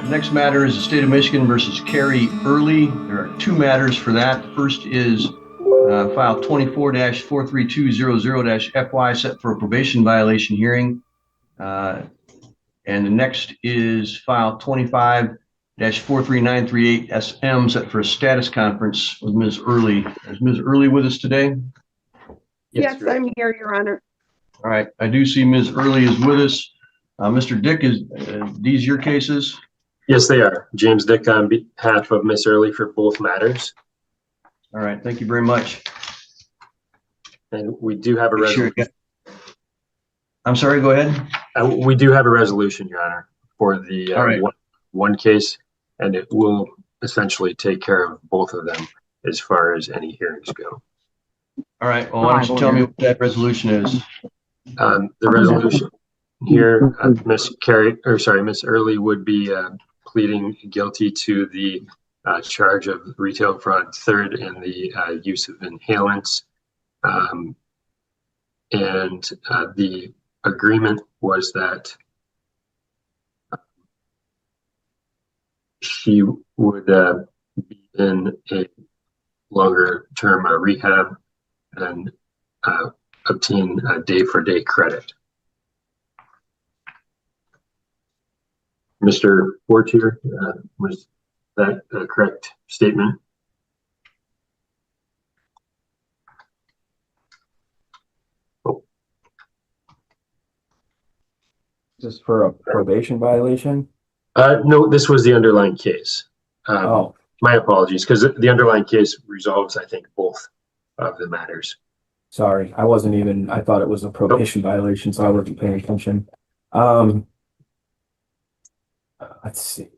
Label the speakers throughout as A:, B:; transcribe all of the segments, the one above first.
A: right, the next matter is the State of Michigan versus Carrie Early. There are two matters for that. The first is file 24-43200-FY set for a probation violation hearing. And the next is file 25-43938-SM set for a status conference with Ms. Early. Is Ms. Early with us today?
B: Yes, I'm here, Your Honor.
A: All right, I do see Ms. Early is with us. Mr. Dick, is these your cases?
C: Yes, they are. James Dick on behalf of Miss Early for both matters.
A: All right, thank you very much.
C: And we do have a resolution.
A: I'm sorry, go ahead.
C: We do have a resolution, Your Honor, for the one case, and it will essentially take care of both of them as far as any hearings go.
A: All right, well, why don't you tell me what that resolution is?
C: The resolution here, Miss Early would be pleading guilty to the charge of retail fraud third and the use of inhalants. And the agreement was that she would be in a longer term rehab and obtain a day-for-day credit. Mr. Fortier, was that a correct statement?
D: Oh. Is this for a probation violation?
C: No, this was the underlying case. My apologies, because the underlying case resolves, I think, both of the matters.
D: Sorry, I thought it was a probation violation, so I wasn't paying attention. Let's see.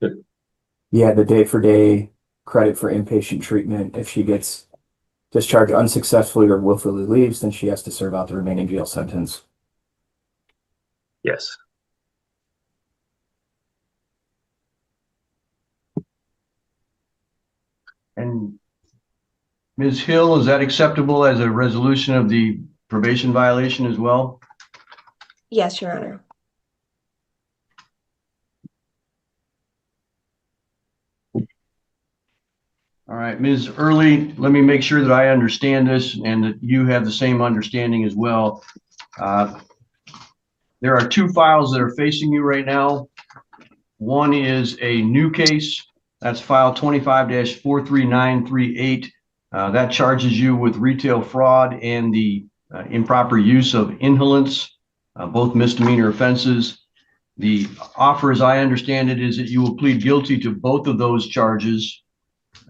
C: Good.
D: Yeah, the day-for-day credit for inpatient treatment. If she gets discharged unsuccessfully or willfully leaves, then she has to serve out the remaining jail sentence.
C: Yes.
A: And Ms. Hill, is that acceptable as a resolution of the probation violation as well?
E: Yes, Your Honor.
A: All right, Ms. Early, let me make sure that I understand this and that you have the same understanding as well. There are two files that are facing you right now. One is a new case. That's file 25-43938. That charges you with retail fraud and the improper use of inhalants, both misdemeanor offenses. The offer, as I understand it, is that you will plead guilty to both of those charges,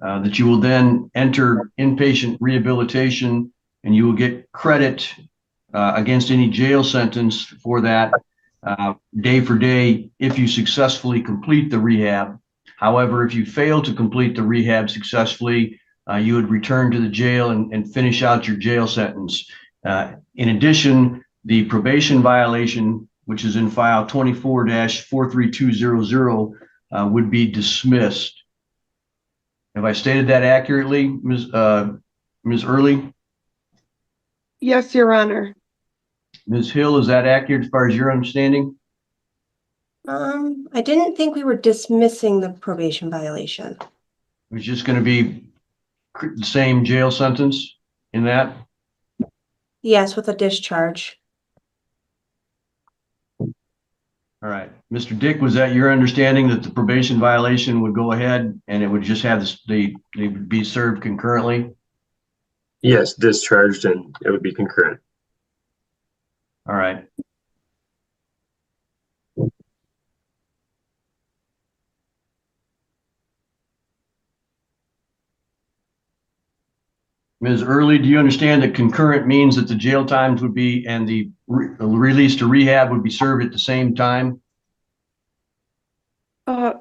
A: that you will then enter inpatient rehabilitation, and you will get credit against any jail sentence for that day for day if you successfully complete the rehab. However, if you fail to complete the rehab successfully, you would return to the jail and finish out your jail sentence. In addition, the probation violation, which is in file 24-43200, would be dismissed. Have I stated that accurately, Ms. Early?
B: Yes, Your Honor.
A: Ms. Hill, is that accurate as far as your understanding?
E: I didn't think we were dismissing the probation violation.
A: It was just going to be the same jail sentence in that?
E: Yes, with a discharge.
A: All right. Mr. Dick, was that your understanding that the probation violation would go ahead and it would just have this, they would be served concurrently?
C: Yes, discharged, and it would be concurrent.
A: All right. Ms. Early, do you understand that concurrent means that the jail times would be and the release to rehab would be served at the same time?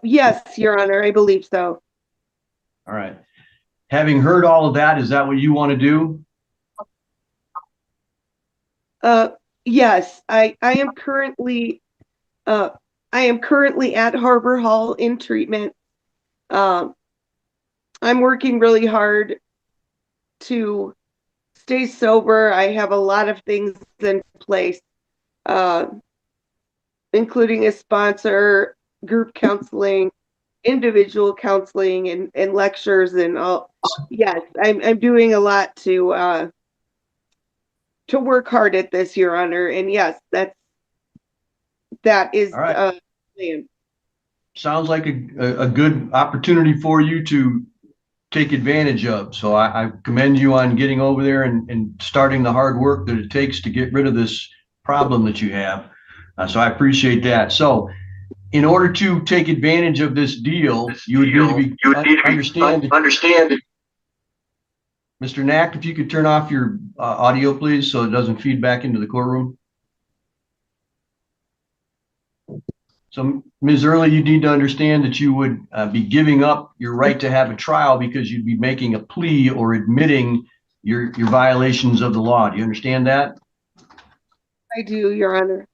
B: Yes, Your Honor, I believe so.
A: All right. Having heard all of that, is that what you want to do?
B: Yes, I am currently at Harbor Hall in treatment. I'm working really hard to stay sober. I have a lot of things in place, including a sponsor, group counseling, individual counseling, and lectures and all. Yes, I'm doing a lot to work hard at this, Your Honor. And yes, that is
A: All right.
B: plan.
A: Sounds like a good opportunity for you to take advantage of. So I commend you on getting over there and starting the hard work that it takes to get rid of this problem that you have. So I appreciate that. So in order to take advantage of this deal, you would need to be understand. Mr. Knack, if you could turn off your audio, please, so it doesn't feed back into the courtroom. So, Ms. Early, you need to understand that you would be giving up your right to have a trial because you'd be making a plea or admitting your violations of the law. Do you understand that?
B: I do, Your Honor.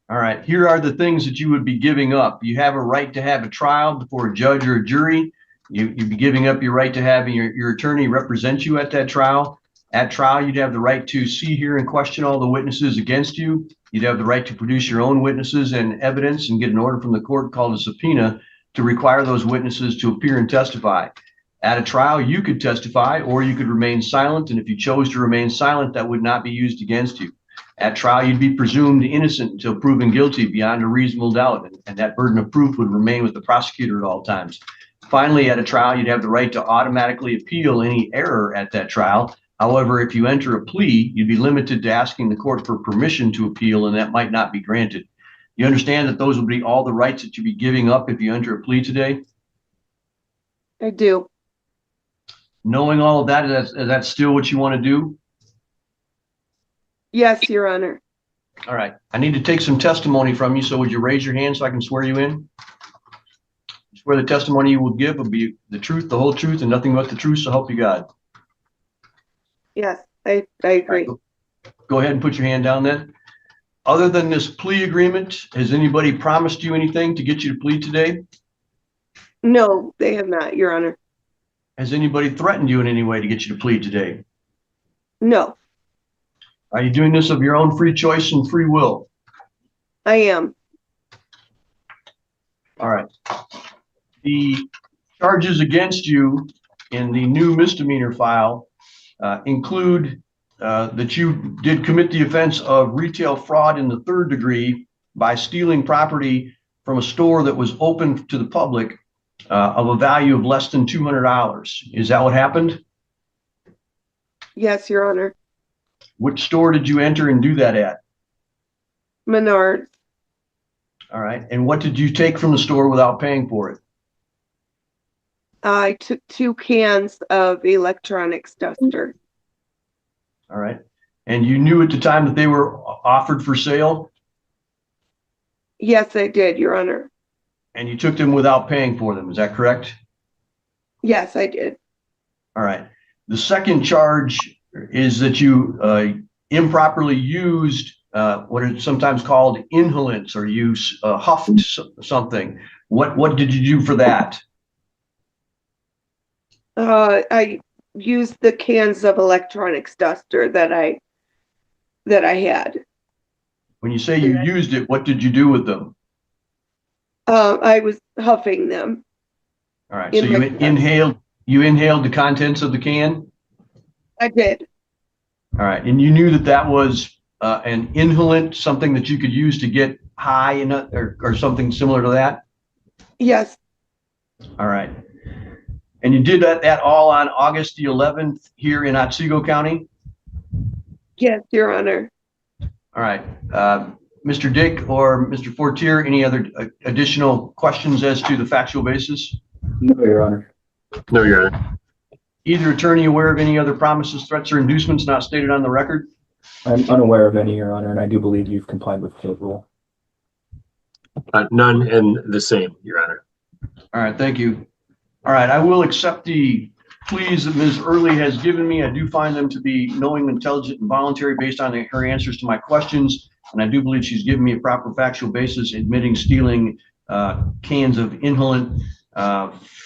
A: All right. Here are the things that you would be giving up. You have a right to have a trial before a judge or a jury. You'd be giving up your right to having your attorney represent you at that trial. At trial, you'd have the right to see, hear, and question all the witnesses against you. You'd have the right to produce your own witnesses and evidence and get an order from the court called a subpoena to require those witnesses to appear and testify. At a trial, you could testify or you could remain silent. And if you chose to remain silent, that would not be used against you. At trial, you'd be presumed innocent until proven guilty beyond a reasonable doubt. And that burden of proof would remain with the prosecutor at all times. Finally, at a trial, you'd have the right to automatically appeal any error at that trial. However, if you enter a plea, you'd be limited to asking the court for permission to appeal, and that might not be granted. You understand that those would be all the rights that you'd be giving up if you enter a plea today?
B: I do.
A: Knowing all of that, is that still what you want to do?
B: Yes, Your Honor.
A: All right. I need to take some testimony from you, so would you raise your hand so I can swear you in? Swear the testimony you will give will be the truth, the whole truth, and nothing but the truth, so help you God.
B: Yes, I agree.
A: Go ahead and put your hand down then. Other than this plea agreement, has anybody promised you anything to get you to plead today?
B: No, they have not, Your Honor.
A: Has anybody threatened you in any way to get you to plead today?
B: No,
A: Are you doing this of your own free choice and free will?
B: I am.
A: All right. The charges against you in the new misdemeanor file include that you did commit the offense of retail fraud in the third degree by stealing property from a store that was open to the public of a value of less than $200. Is that what happened?
B: Yes, Your Honor.
A: Which store did you enter and do that at?
B: Menards.
A: All right. And what did you take from the store without paying for it?
B: I took 2 cans of electronics duster.
A: All right. And you knew at the time that they were offered for sale,
B: Yes, I did, Your Honor.
A: and you took them without paying for them. Is that correct?
B: Yes, I did.
A: All right. The second charge is that you improperly used what is sometimes called inhalants, or you huffed something. What did you do for that?
B: I used the cans of electronics duster that I had.
A: When you say you used it, what did you do with them?
B: I was huffing them.
A: All right. So you inhaled the contents of the can?
B: I did.
A: All right. And you knew that that was an inhalant, something that you could use to get high or something similar to that?
B: Yes,
A: All right. And you did that all on August the 11th here in Otsego County?
B: yes, Your Honor.
A: All right. Mr. Dick or Mr. Fortier, any other additional questions as to the factual basis?
D: No, Your Honor.
C: No, Your Honor.
A: Either attorney aware of any other promises, threats, or inducements not stated on the record?
D: I'm unaware of any, Your Honor, and I do believe you've complied with court rule.
C: None and the same, Your Honor.
A: All right. Thank you. All right. I will accept the pleas that Ms. Early has given me. I do find them to be knowing, intelligent, and voluntary based on her answers to my questions. And I do believe she's given me a proper factual basis, admitting stealing cans of inhalant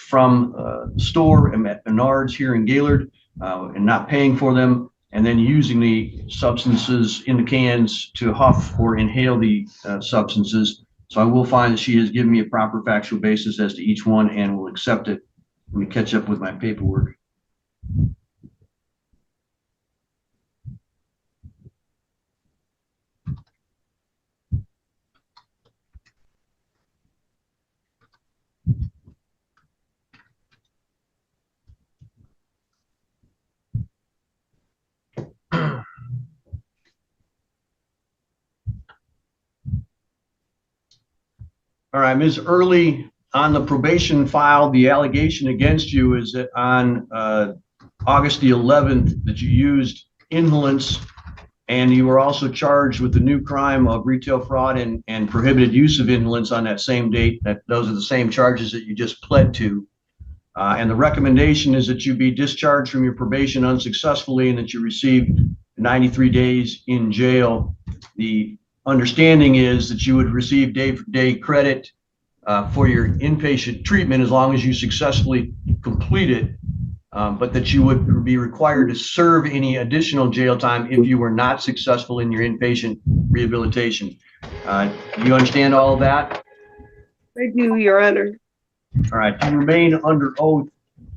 A: from the store at Menards here in Gaylord and not paying for them, and then using the substances in the cans to huff or inhale the substances. So I will find that she has given me a proper factual basis as to each one and will accept it. Let me catch up with my paperwork. All right, Ms. Early, on the probation file, the allegation against you is that on August the 11th that you used inhalants, and you were also charged with the new crime of retail fraud and prohibited use of inhalants on that same date. That those are the same charges that you just pled to. And the recommendation is that you be discharged from your probation unsuccessfully and that you receive 93 days in jail. The understanding is that you would receive day-for-day credit for your inpatient treatment as long as you successfully complete it, but that you would be required to serve any additional jail time if you were not successful in your inpatient rehabilitation. Do you understand all of that?
B: I do, Your Honor.
A: All right, to remain under oath,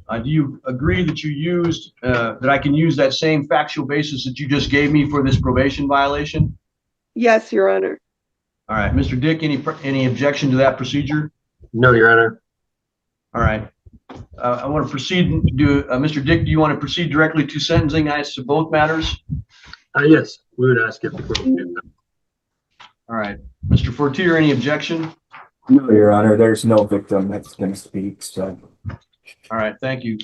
A: do you agree that you used, that I can use that same factual basis that you just gave me for this probation violation?
B: Yes, Your Honor.
A: All right, Mr. Dick, any objection to that procedure?
C: No, Your Honor.
A: All right. I want to proceed. Mr. Dick, do you want to proceed directly to sentencing as to both matters?
C: Yes, we would ask if the court would do that.
A: All right. Mr. Fortier, any objection?
D: No, Your Honor, there's no victim that's going to speak, so.
A: All right, thank you.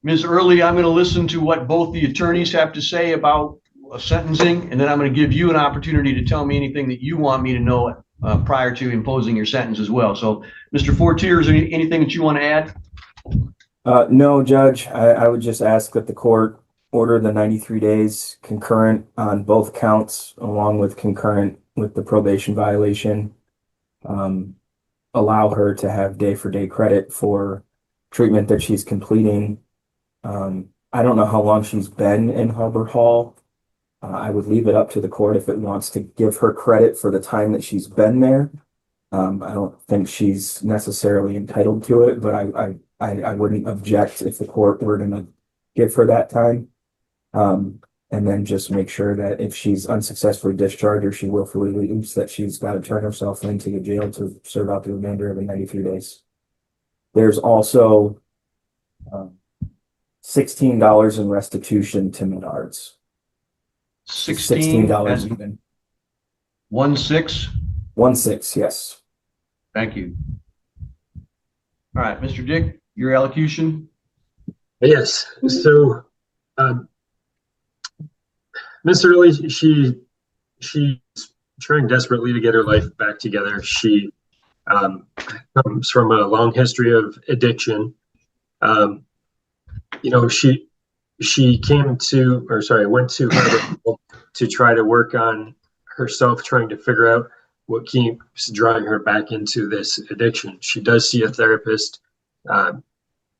A: Ms. Early, I'm going to listen to what both the attorneys have to say about sentencing, and then I'm going to give you an opportunity to tell me anything that you want me to know prior to imposing your sentence as well. So, Mr. Fortier, is there anything that you want to add?
D: No, Judge, I would just ask that the court order the 93 days concurrent on both counts, along with concurrent with the probation violation. Allow her to have day-for-day credit for treatment that she's completing. I don't know how long she's been in Harbor Hall. I would leave it up to the court if it wants to give her credit for the time that she's been there. I don't think she's necessarily entitled to it, but I wouldn't object if the court were going to give her that time. And then just make sure that if she's unsuccessfully discharged or she willfully leaves, that she's got to turn herself into the jail to serve out the remainder of the 93 days. There's also $16 in restitution to Menards. $16 even.
A: 1-6?
D: 1-6, yes.
A: Thank you. All right, Mr. Dick, your elocution.
C: Yes. So, Miss Early, she's trying desperately to get her life back together. She comes from a long history of addiction. She went to Harvard to try to work on herself, trying to figure out what keeps drawing her back into this addiction. She does see a therapist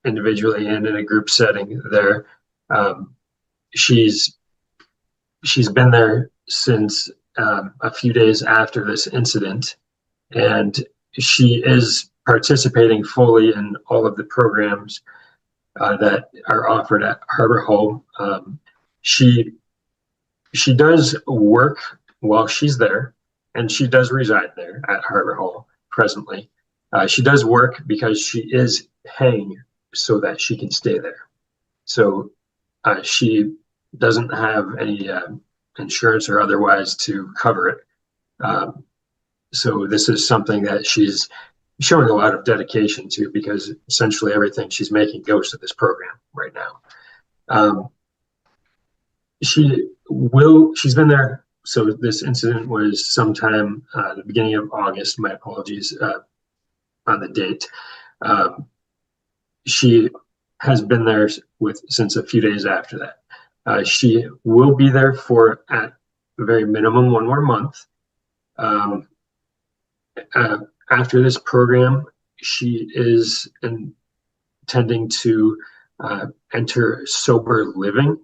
C: individually and in a group setting there. She's been there since a few days after this incident, and she is participating fully in all of the programs that are offered at Harbor Hall. She does work while she's there, and she does reside there at Harbor Hall presently. She does work because she is paying so that she can stay there. So she doesn't have any insurance or otherwise to cover it. So this is something that she's showing a lot of dedication to, because essentially everything she's making goes to this program right now. She's been there. So this incident was sometime the beginning of August. My apologies on the date. She has been there since a few days after that. She will be there for at the very minimum 1 more month. After this program, she is intending to enter sober living.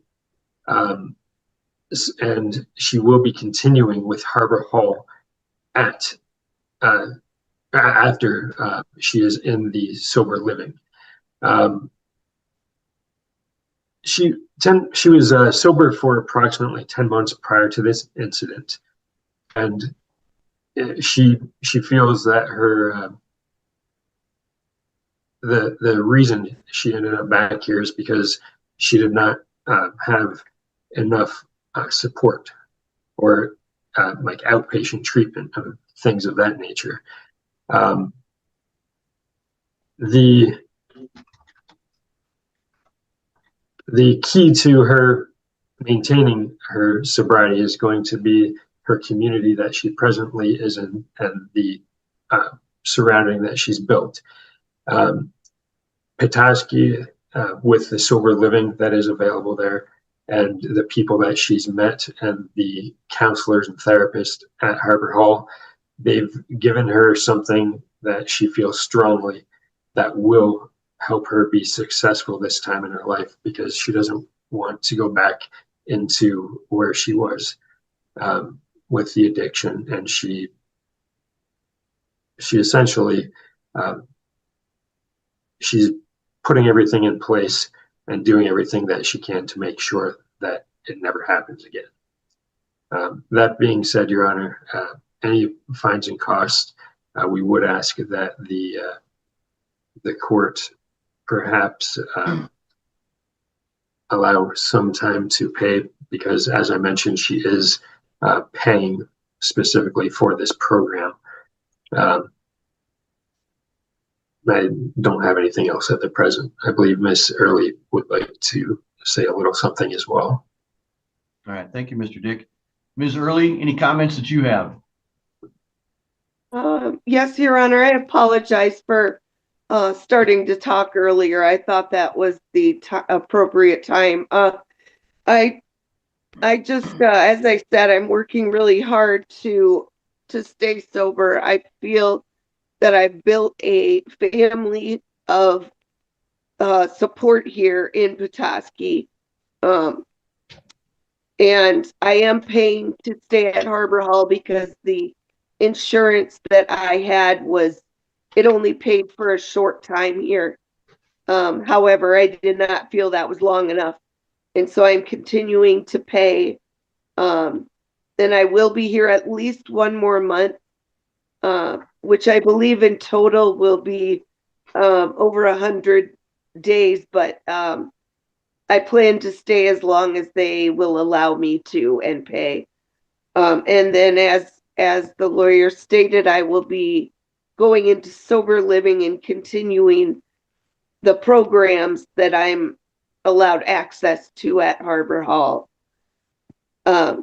C: and she will be continuing with Harbor Hall at after she is in the sober living. She was sober for approximately 10 months prior to this incident, and she feels that her the reason she ended up back here is because she did not have enough support or like outpatient treatment of things of that nature. The key to her maintaining her sobriety is going to be her community that she presently is in and the surrounding that she's built. Petoskey, with the sober living that is available there, and the people that she's met and the counselors and therapists at Harbor Hall, they've given her something that she feels strongly that will help her be successful this time in her life, because she doesn't want to go back into where she was with the addiction. And she essentially, she's putting everything in place and doing everything that she can to make sure that it never happens again. That being said, Your Honor, any fines and costs, we would ask that the court perhaps allow some time to pay, because as I mentioned, she is paying specifically for this program. I don't have anything else at the present. I believe Miss Early would like to say a little something as well.
A: All right, thank you, Mr. Dick. Ms. Early, any comments that you have?
B: Yes, Your Honor, I apologize for starting to talk earlier. I thought that was the appropriate time. I just, as I said, I'm working really hard to stay sober. I feel that I've built a family of support here in Petoskey. And I am paying to stay at Harbor Hall because the insurance that I had it only paid for a short time here. However, I did not feel that was long enough. And so I'm continuing to pay. And I will be here at least one more month, which I believe in total will be over 100 days. But I plan to stay as long as they will allow me to and pay. And then as the lawyer stated, I will be going into sober living and continuing the programs that I'm allowed access to at Harbor Hall. I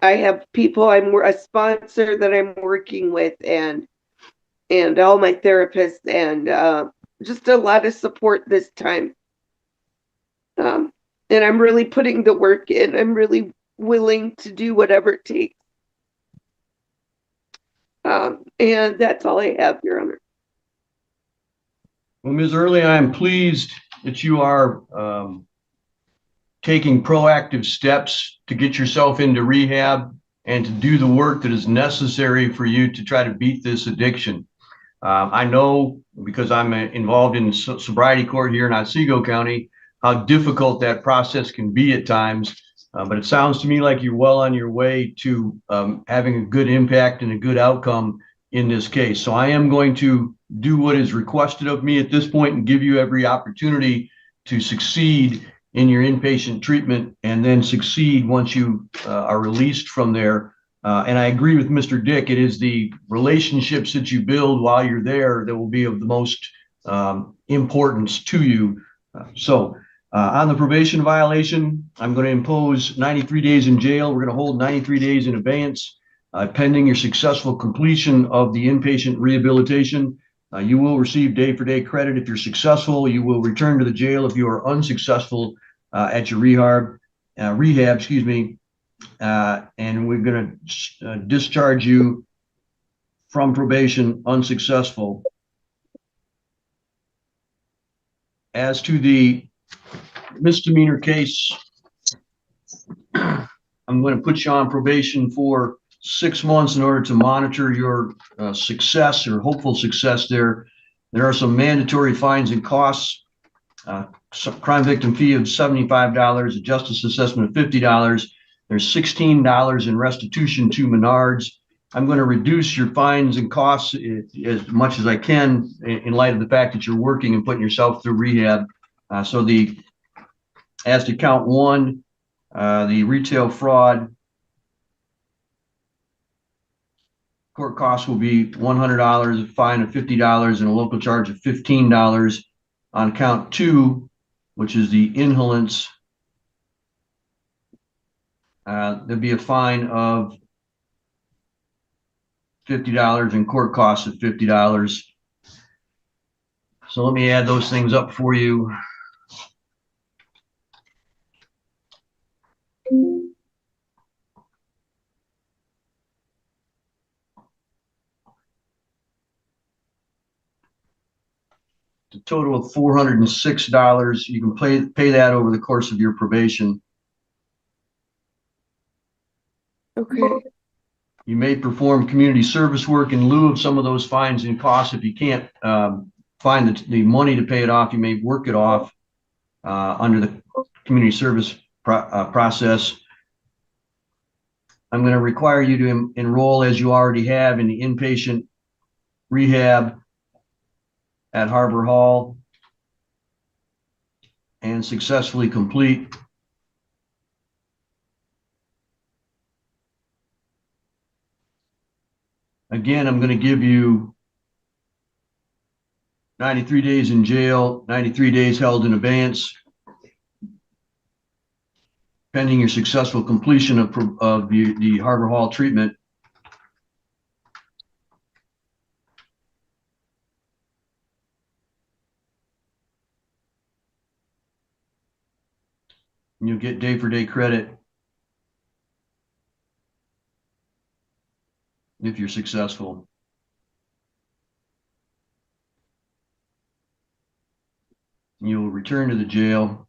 B: have people, I'm a sponsor that I'm working with, and all my therapists, and just a lot of support this time. And I'm really putting the work in. I'm really willing to do whatever it takes. And that's all I have, Your Honor.
A: Well, Ms. Early, I'm pleased that you are taking proactive steps to get yourself into rehab and to do the work that is necessary for you to try to beat this addiction. I know, because I'm involved in sobriety court here in Otsego County, how difficult that process can be at times. But it sounds to me like you're well on your way to having a good impact and a good outcome in this case. So I am going to do what is requested of me at this point and give you every opportunity to succeed in your inpatient treatment and then succeed once you are released from there. And I agree with Mr. Dick. It is the relationships that you build while you're there that will be of the most importance to you. On the probation violation, I'm going to impose 93 days in jail. We're going to hold 93 days in abeyance pending your successful completion of the inpatient rehabilitation. You will receive day-for-day credit if you're successful. You will return to the jail if you are unsuccessful at your rehab, and we're going to discharge you from probation unsuccessful. As to the misdemeanor case I'm going to put you on probation for 6 months in order to monitor your success or hopeful success there. There are some mandatory fines and costs. Crime victim fee of $75, a justice assessment of $50. There's $16 in restitution to Menards. I'm going to reduce your fines and costs as much as I can in light of the fact that you're working and putting yourself through rehab. As to count one, the retail fraud, court costs will be $100, a fine of $50, and a local charge of $15. On count two, which is the inhalants, there'd be a fine of $50 and court costs of $50. So let me add those things up for you. A total of $406. You can pay that over the course of your probation.
B: Okay.
A: You may perform community service work in lieu of some of those fines and costs. If you can't find the money to pay it off, you may work it off under the community service process. I'm going to require you to enroll, as you already have, in the inpatient rehab at Harbor Hall and successfully complete. Again, I'm going to give you 93 days in jail, 93 days held in abeyance, pending your successful completion of the Harbor Hall treatment. And you'll get day-for-day credit if you're successful. You'll return to the jail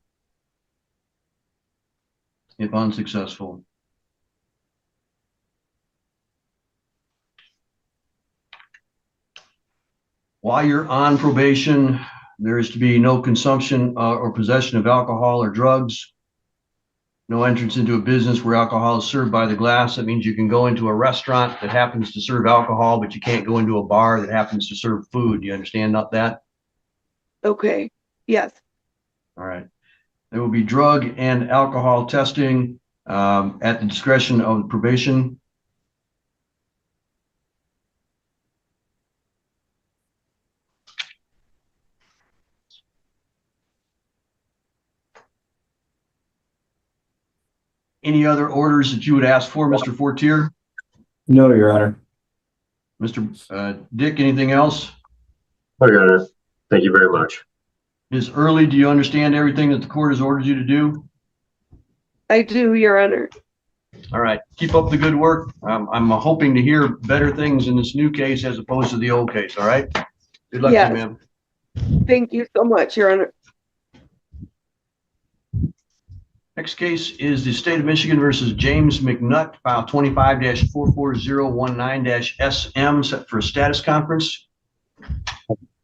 A: if unsuccessful. While you're on probation, there is to be no consumption or possession of alcohol or drugs. No entrance into a business where alcohol is served by the glass. That means you can go into a restaurant that happens to serve alcohol, but you can't go into a bar that happens to serve food. Do you understand that?
B: Okay. Yes.
A: All right. There will be drug and alcohol testing at the discretion of the probation. Any other orders that you would ask for, Mr. Fortier?
D: No, Your Honor.
A: Mr. Dick, anything else?
C: Oh, Your Honor. Thank you very much.
A: Ms. Early, do you understand everything that the court has ordered you to do?
B: I do, Your Honor.
A: All right. Keep up the good work. I'm hoping to hear better things in this new case as opposed to the old case. All right. Good luck
B: Yes.
A: to you, ma'am.
B: Thank you so much, Your Honor.
A: Next case is the State of Michigan versus James McNutt, file 25-44019-SM, set for a status conference.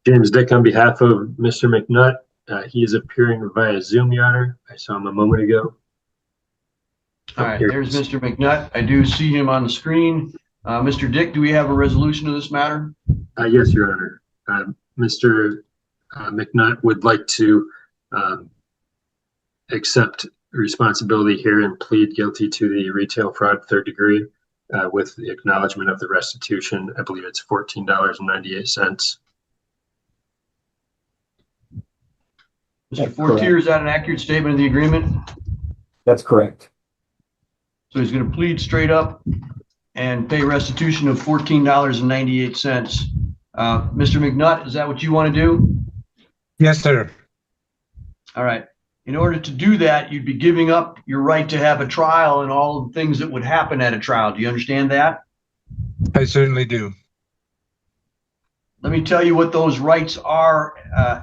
C: James Dick on behalf of Mr. McNutt. He is appearing via Zoom, Your Honor. I saw him a moment ago.
A: All right, there's Mr. McNutt. I do see him on the screen. Mr. Dick, do we have a resolution of this matter?
C: Yes, Your Honor. Mr. McNutt would like to accept responsibility here and plead guilty to the retail fraud third degree with the acknowledgement of the restitution. I believe it's $14.98.
A: Mr. Fortier, is that an accurate statement of the agreement?
D: That's correct.
A: So he's going to plead straight up and pay restitution of $14.98. Mr. McNutt, is that what you want to do?
F: Yes, sir.
A: All right. In order to do that, you'd be giving up your right to have a trial and all of the things that would happen at a trial. Do you understand that?
F: I certainly do.
A: let me tell you what those rights are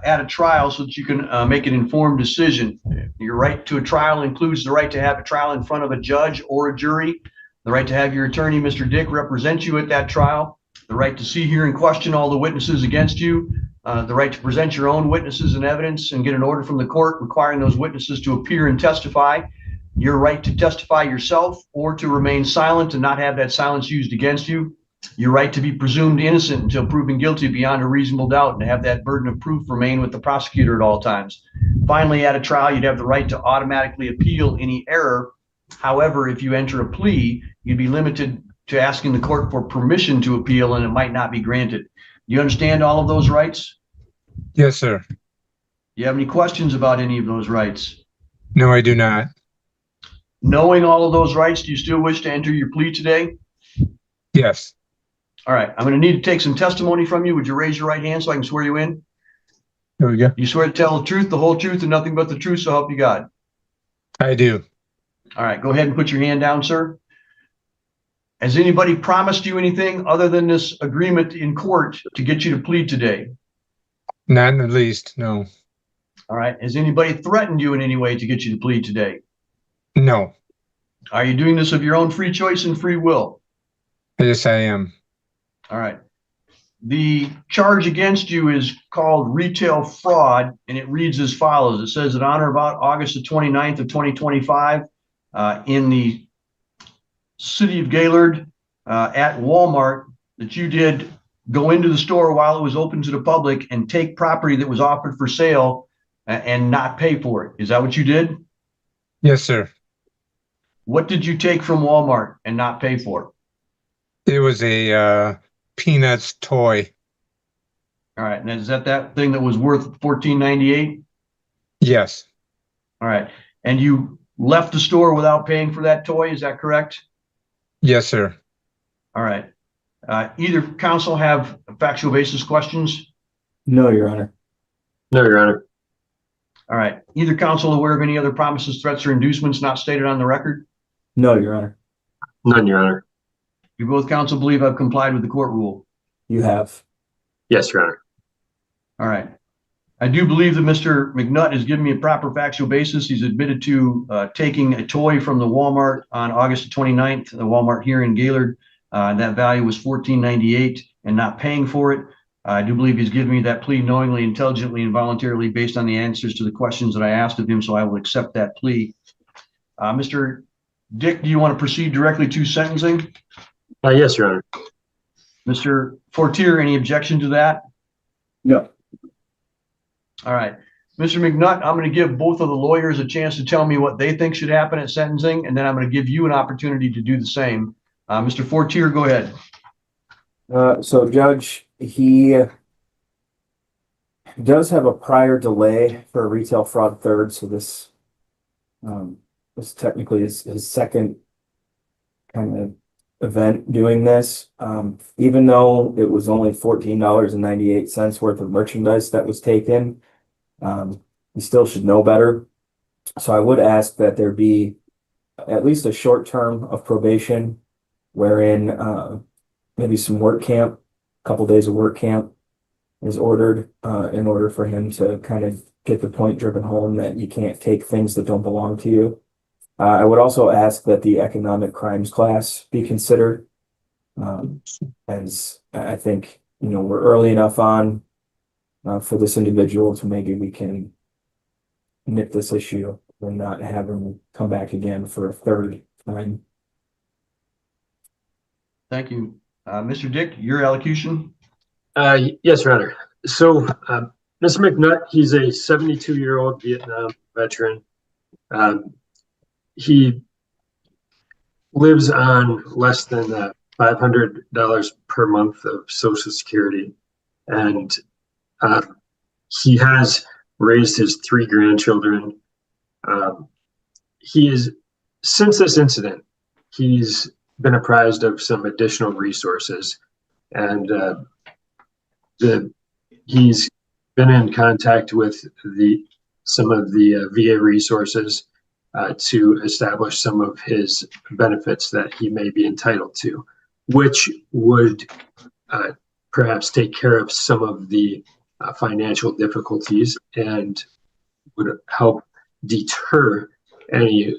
A: at a trial so that you can make an informed decision. Your right to a trial includes the right to have a trial in front of a judge or a jury, the right to have your attorney, Mr. Dick, represent you at that trial, the right to see, hear, and question all the witnesses against you, the right to present your own witnesses and evidence and get an order from the court requiring those witnesses to appear and testify, your right to testify yourself or to remain silent and not have that silence used against you, your right to be presumed innocent until proven guilty beyond a reasonable doubt and to have that burden of proof remain with the prosecutor at all times. Finally, at a trial, you'd have the right to automatically appeal any error. However, if you enter a plea, you'd be limited to asking the court for permission to appeal and it might not be granted. Do you understand all of those rights?
F: Yes, sir.
A: Do you have any questions about any of those rights?
F: No, I do not.
A: Knowing all of those rights, do you still wish to enter your plea today?
F: Yes,
A: All right, I'm going to need to take some testimony from you. Would you raise your right hand so I can swear you in?
F: there we go.
A: You swear to tell the truth, the whole truth, and nothing but the truth, so help you God.
F: I do.
A: All right, go ahead and put your hand down, sir. Has anybody promised you anything other than this agreement in court to get you to plead today?
F: Not in the least. No.
A: All right, has anybody threatened you in any way to get you to plead today?
F: No.
A: Are you doing this of your own free choice and free will?
F: Yes, I am.
A: All right. The charge against you is called retail fraud, and it reads as follows. It says that on or about August the 29th of 2025, in the city of Gaylord, at Walmart, that you did go into the store while it was open to the public and take property that was offered for sale and not pay for it. Is that what you did?
F: Yes, sir.
A: What did you take from Walmart and not pay for?
F: It was a Peanuts toy.
A: All right. And is that thing that was worth $14.98?
F: Yes.
A: All right. And you left the store without paying for that toy. Is that correct?
F: Yes, sir.
A: All right. Either counsel have factual basis questions?
D: No, Your Honor.
C: No, Your Honor.
A: All right. Either counsel aware of any other promises, threats, or inducements not stated on the record?
D: No, Your Honor.
C: None, Your Honor.
A: You both counsel believe I've complied with the court rule?
D: You have.
C: Yes, Your Honor.
A: All right. I do believe that Mr. McNutt has given me a proper factual basis. He's admitted to taking a toy from the Walmart on August 29th, the Walmart here in Gaylord. That value was $14.98 and not paying for it. I do believe he's given me that plea knowingly, intelligently, and voluntarily based on the answers to the questions that I asked of him, so I will accept that plea. Mr. Dick, do you want to proceed directly to sentencing?
C: Yes, Your Honor.
A: Mr. Fortier, any objection to that?
D: No.
A: All right. Mr. McNutt, I'm going to give both of the lawyers a chance to tell me what they think should happen at sentencing, and then I'm going to give you an opportunity to do the same. Mr. Fortier, go ahead.
D: So Judge, he does have a prior delay for a retail fraud third, so this technically is his second kind of event doing this. Even though it was only $14.98 worth of merchandise that was taken, he still should know better. So I would ask that there be at least a short term of probation wherein maybe some work camp, a couple days of work camp is ordered in order for him to kind of get the point driven home that you can't take things that don't belong to you. I would also ask that the economic crimes class be considered, as I think, we're early enough on for this individual to maybe we can nip this issue and not have him come back again for a third time.
A: Thank you. Mr. Dick, your elocution.
C: Yes, Your Honor. So, Mr. McNutt, he's a 72-year-old Vietnam veteran. He lives on less than $500 per month of Social Security, and he has raised his 3 grandchildren. Since this incident, he's been apprised of some additional resources, and he's been in contact with some of the VA resources to establish some of his benefits that he may be entitled to, which would perhaps take care of some of the financial difficulties and would help deter any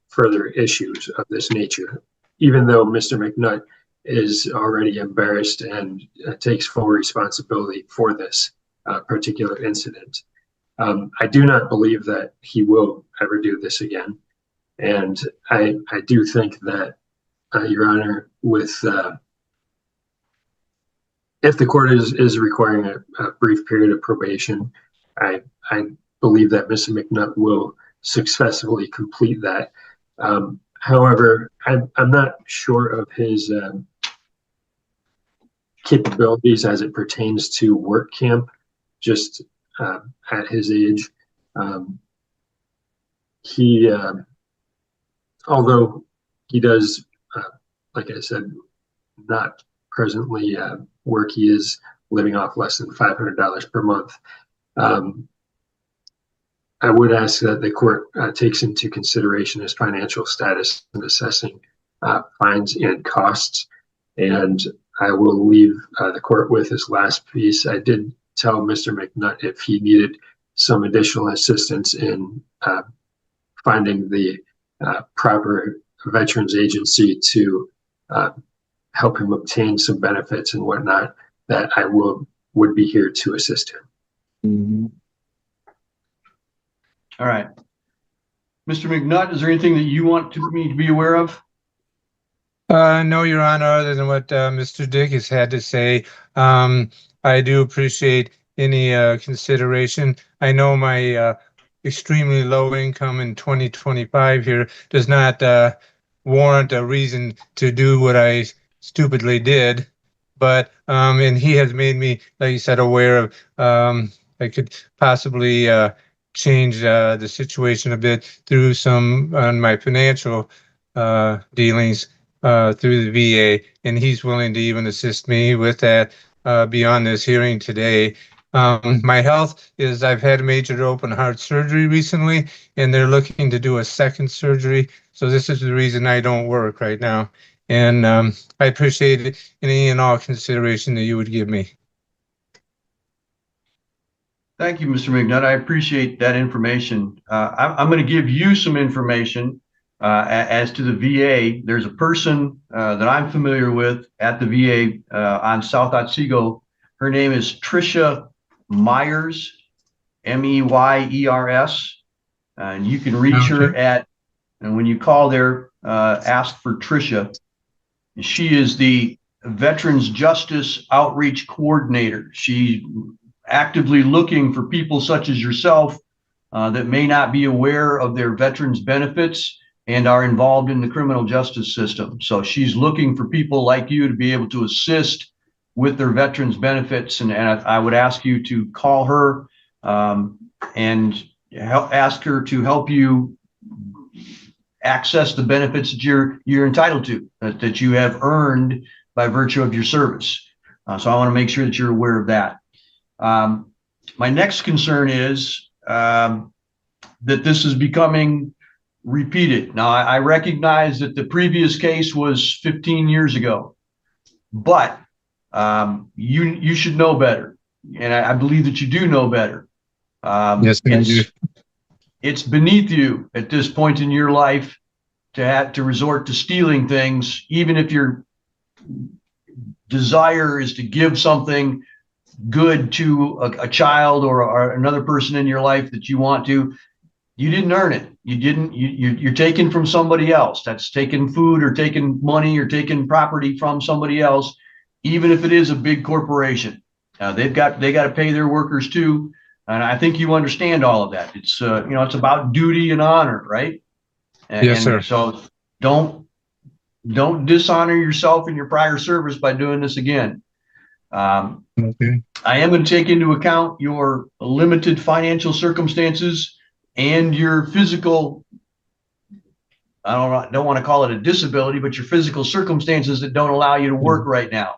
C: further issues of this nature, even though Mr. McNutt is already embarrassed and takes full responsibility for this particular incident. I do not believe that he will ever do this again. And I do think that, Your Honor, with if the court is requiring a brief period of probation, I believe that Mr. McNutt will successfully complete that. However, I'm not sure of his capabilities as it pertains to work camp, just at his age. He, although he does, like I said, not presently work, he is living off less than $500 per month. I would ask that the court takes into consideration his financial status in assessing fines and costs. And I will leave the court with his last piece. I did tell Mr. McNutt if he needed some additional assistance in finding the proper veterans agency to help him obtain some benefits and whatnot, that I would be here to assist him.
D: Mm-hmm.
A: All right. Mr. McNutt, is there anything that you want me to be aware of?
F: No, Your Honor, other than what Mr. Dick has had to say. I do appreciate any consideration. I know my extremely low income in 2025 here does not warrant a reason to do what I stupidly did, but and he has made me, like you said, aware of I could possibly change the situation a bit through some on my financial dealings through the VA, and he's willing to even assist me with that beyond this hearing today. My health is I've had major open heart surgery recently, and they're looking to do a second surgery. So this is the reason I don't work right now. And I appreciate any and all consideration that you would give me.
A: Thank you, Mr. McNutt. I appreciate that information. I'm going to give you some information as to the VA. There's a person that I'm familiar with at the VA on South Otsego. Her name is Tricia Myers, Meyers. And you can reach her and when you call there, ask for Tricia. She is the Veterans Justice Outreach Coordinator. She's actively looking for people such as yourself that may not be aware of their veterans benefits and are involved in the criminal justice system. So she's looking for people like you to be able to assist with their veterans benefits. And I would ask you to call her and ask her to help you access the benefits that you're entitled to, that you have earned by virtue of your service. So I want to make sure that you're aware of that. My next concern is that this is becoming repeated. Now, I recognize that the previous case was 15 years ago, but you should know better, and I believe that you do know better.
F: Yes, I do.
A: It's beneath you at this point in your life to have to resort to stealing things, even if your desire is to give something good to a child or another person in your life that you want to. You didn't earn it. You're taking from somebody else. That's taking food or taking money or taking property from somebody else, even if it is a big corporation. They got to pay their workers too. And I think you understand all of that. It's it's about duty and honor, right?
F: Yes, sir.
A: So don't dishonor yourself in your prior service by doing this again.
F: Okay.
A: I am going to take into account your limited financial circumstances and your physical, I don't want to call it a disability, but your physical circumstances that don't allow you to work right now.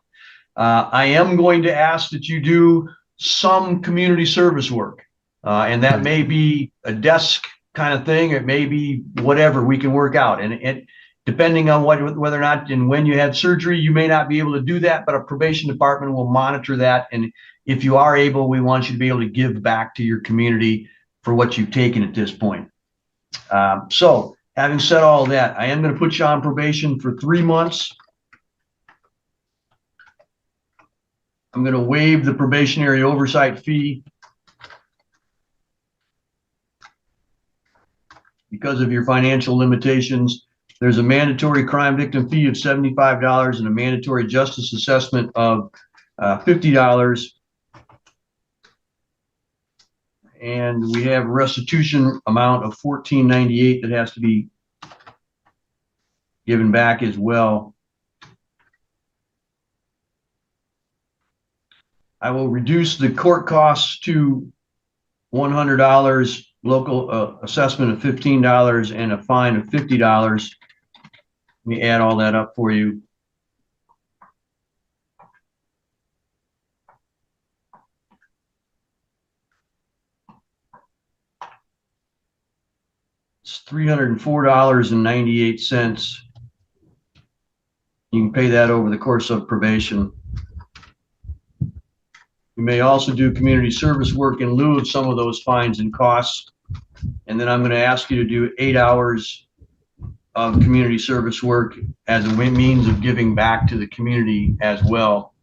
A: I am going to ask that you do some community service work, and that may be a desk kind of thing. It may be whatever we can work out. And depending on whether or not and when you had surgery, you may not be able to do that, but a probation department will monitor that. And if you are able, we want you to be able to give back to your community for what you've taken at this point. So having said all that, I am going to put you on probation for 3 months. I'm going to waive the probationary oversight fee because of your financial limitations. There's a mandatory crime victim fee of $75 and a mandatory justice assessment of $50. And we have a restitution amount of $14.98 that has to be given back as well. I will reduce the court costs to $100, local assessment of $15, and a fine of $50. Let me add all that up for you. It's $304.98. You can pay that over the course of probation. You may also do community service work in lieu of some of those fines and costs. And then I'm going to ask you to do 8 hours of community service work as a means of giving back to the community as well.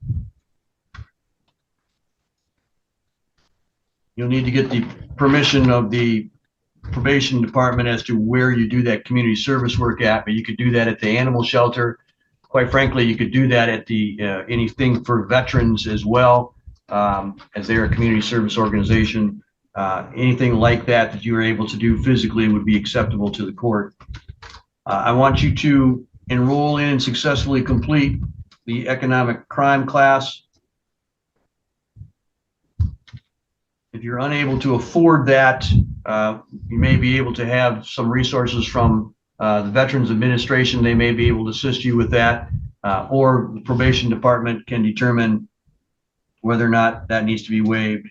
A: You'll need to get the permission of the probation department as to where you do that community service work at, but you could do that at the animal shelter. Quite frankly, you could do that at the anything for veterans as well, as they're a community service organization. Anything like that that you are able to do physically would be acceptable to the court. I want you to enroll in and successfully complete the economic crime class. If you're unable to afford that, you may be able to have some resources from the Veterans Administration. They may be able to assist you with that, or the probation department can determine whether or not that needs to be waived.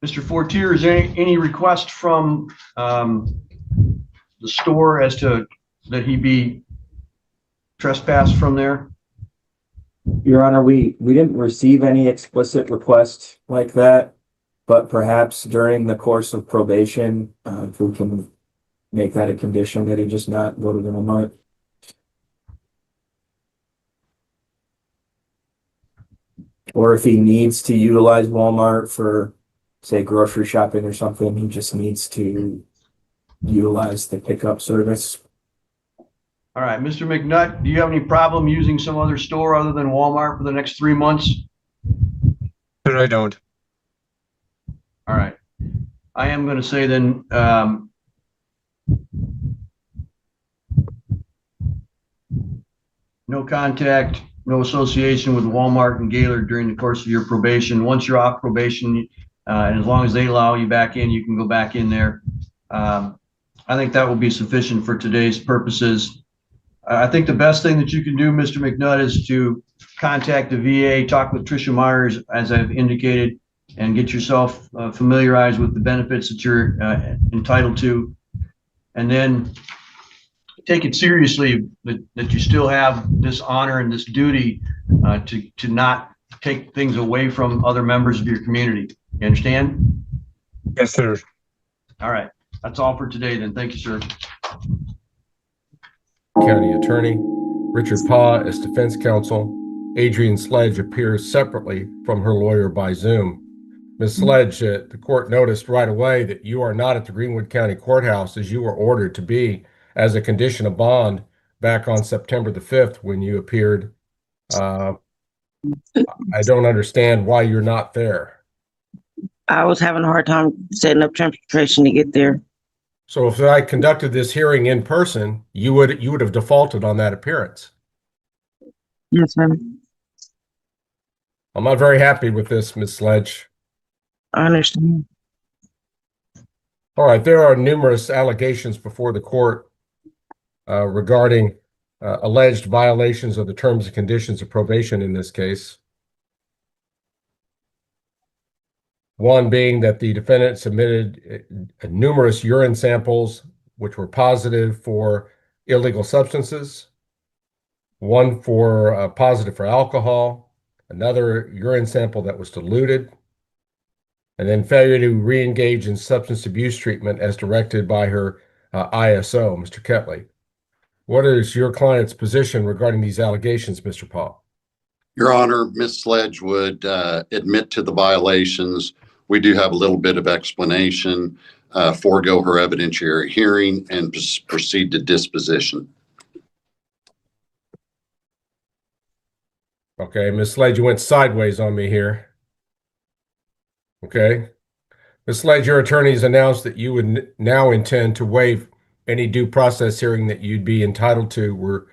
A: Mr. Fortier, is there any request from the store as to that he be trespassed from there?
D: Your Honor, we didn't receive any explicit request like that, but perhaps during the course of probation, if we can make that a condition that he just not go to the Walmart. Or if he needs to utilize Walmart for, say, grocery shopping or something, he just needs to utilize the pickup service.
A: All right, Mr. McNutt, do you have any problem using some other store other than Walmart for the next 3 months?
F: But I don't.
A: All right. I am going to say then, no contact, no association with Walmart and Gaylord during the course of your probation. Once you're off probation, and as long as they allow you back in, you can go back in there. I think that will be sufficient for today's purposes. I think the best thing that you can do, Mr. McNutt, is to contact the VA, talk with Tricia Myers, as I've indicated, and get yourself familiarized with the benefits that you're entitled to. And then take it seriously that you still have this honor and this duty to not take things away from other members of your community. You understand?
F: Yes, sir.
A: All right. That's all for today then. Thank you, sir.
G: County Attorney. Richard Paw as defense counsel. Adrian Sledge appears separately from her lawyer by Zoom. Ms. Sledge, the court noticed right away that you are not at the Greenwood County Courthouse as you were ordered to be as a condition of bond back on September the 5th when you appeared. I don't understand why you're not there.
H: I was having a hard time setting up transportation to get there.
G: So if I conducted this hearing in person, you would have defaulted on that appearance.
H: Yes, sir.
G: I'm not very happy with this, Ms. Sledge.
H: I understand.
G: All right, there are numerous allegations before the court regarding alleged violations of the terms and conditions of probation in this case. One being that the defendant submitted numerous urine samples which were positive for illegal substances, one for positive for alcohol, another urine sample that was diluted, and then failure to re-engage in substance abuse treatment as directed by her ISO, Mr. Ketley. What is your client's position regarding these allegations, Mr. Paul?
I: Your Honor, Ms. Sledge would admit to the violations. We do have a little bit of explanation, forego her evidentiary hearing, and proceed to disposition.
G: Okay, Ms. Sledge, you went sideways on me here. Okay. Ms. Sledge, your attorneys announced that you would now intend to waive any due process hearing that you'd be entitled to, where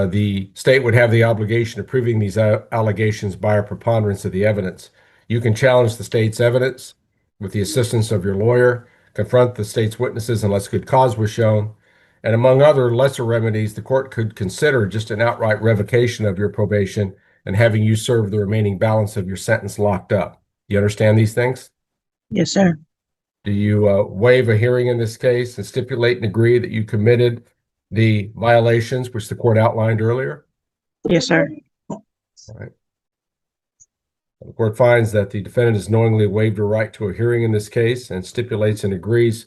G: the state would have the obligation of proving these allegations by a preponderance of the evidence. You can challenge the state's evidence with the assistance of your lawyer, confront the state's witnesses unless good cause was shown, and among other lesser remedies, the court could consider just an outright revocation of your probation and having you serve the remaining balance of your sentence locked up. You understand these things?
H: Yes, sir.
G: Do you waive a hearing in this case and stipulate and agree that you committed the violations which the court outlined earlier?
H: Yes, sir.
G: All right. The court finds that the defendant has knowingly waived her right to a hearing in this case and stipulates and agrees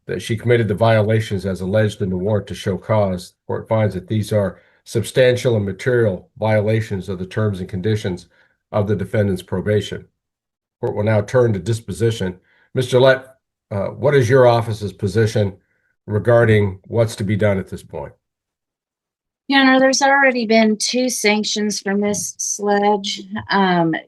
G: that she committed the violations as alleged in the warrant to show cause. The court finds that these are substantial and material violations of the terms and conditions of the defendant's probation. The court will now turn to disposition. Ms. Gillette, what is your office's position regarding what's to be done at this point?
J: Your Honor, there's already been 2 sanctions for Miss Sledge.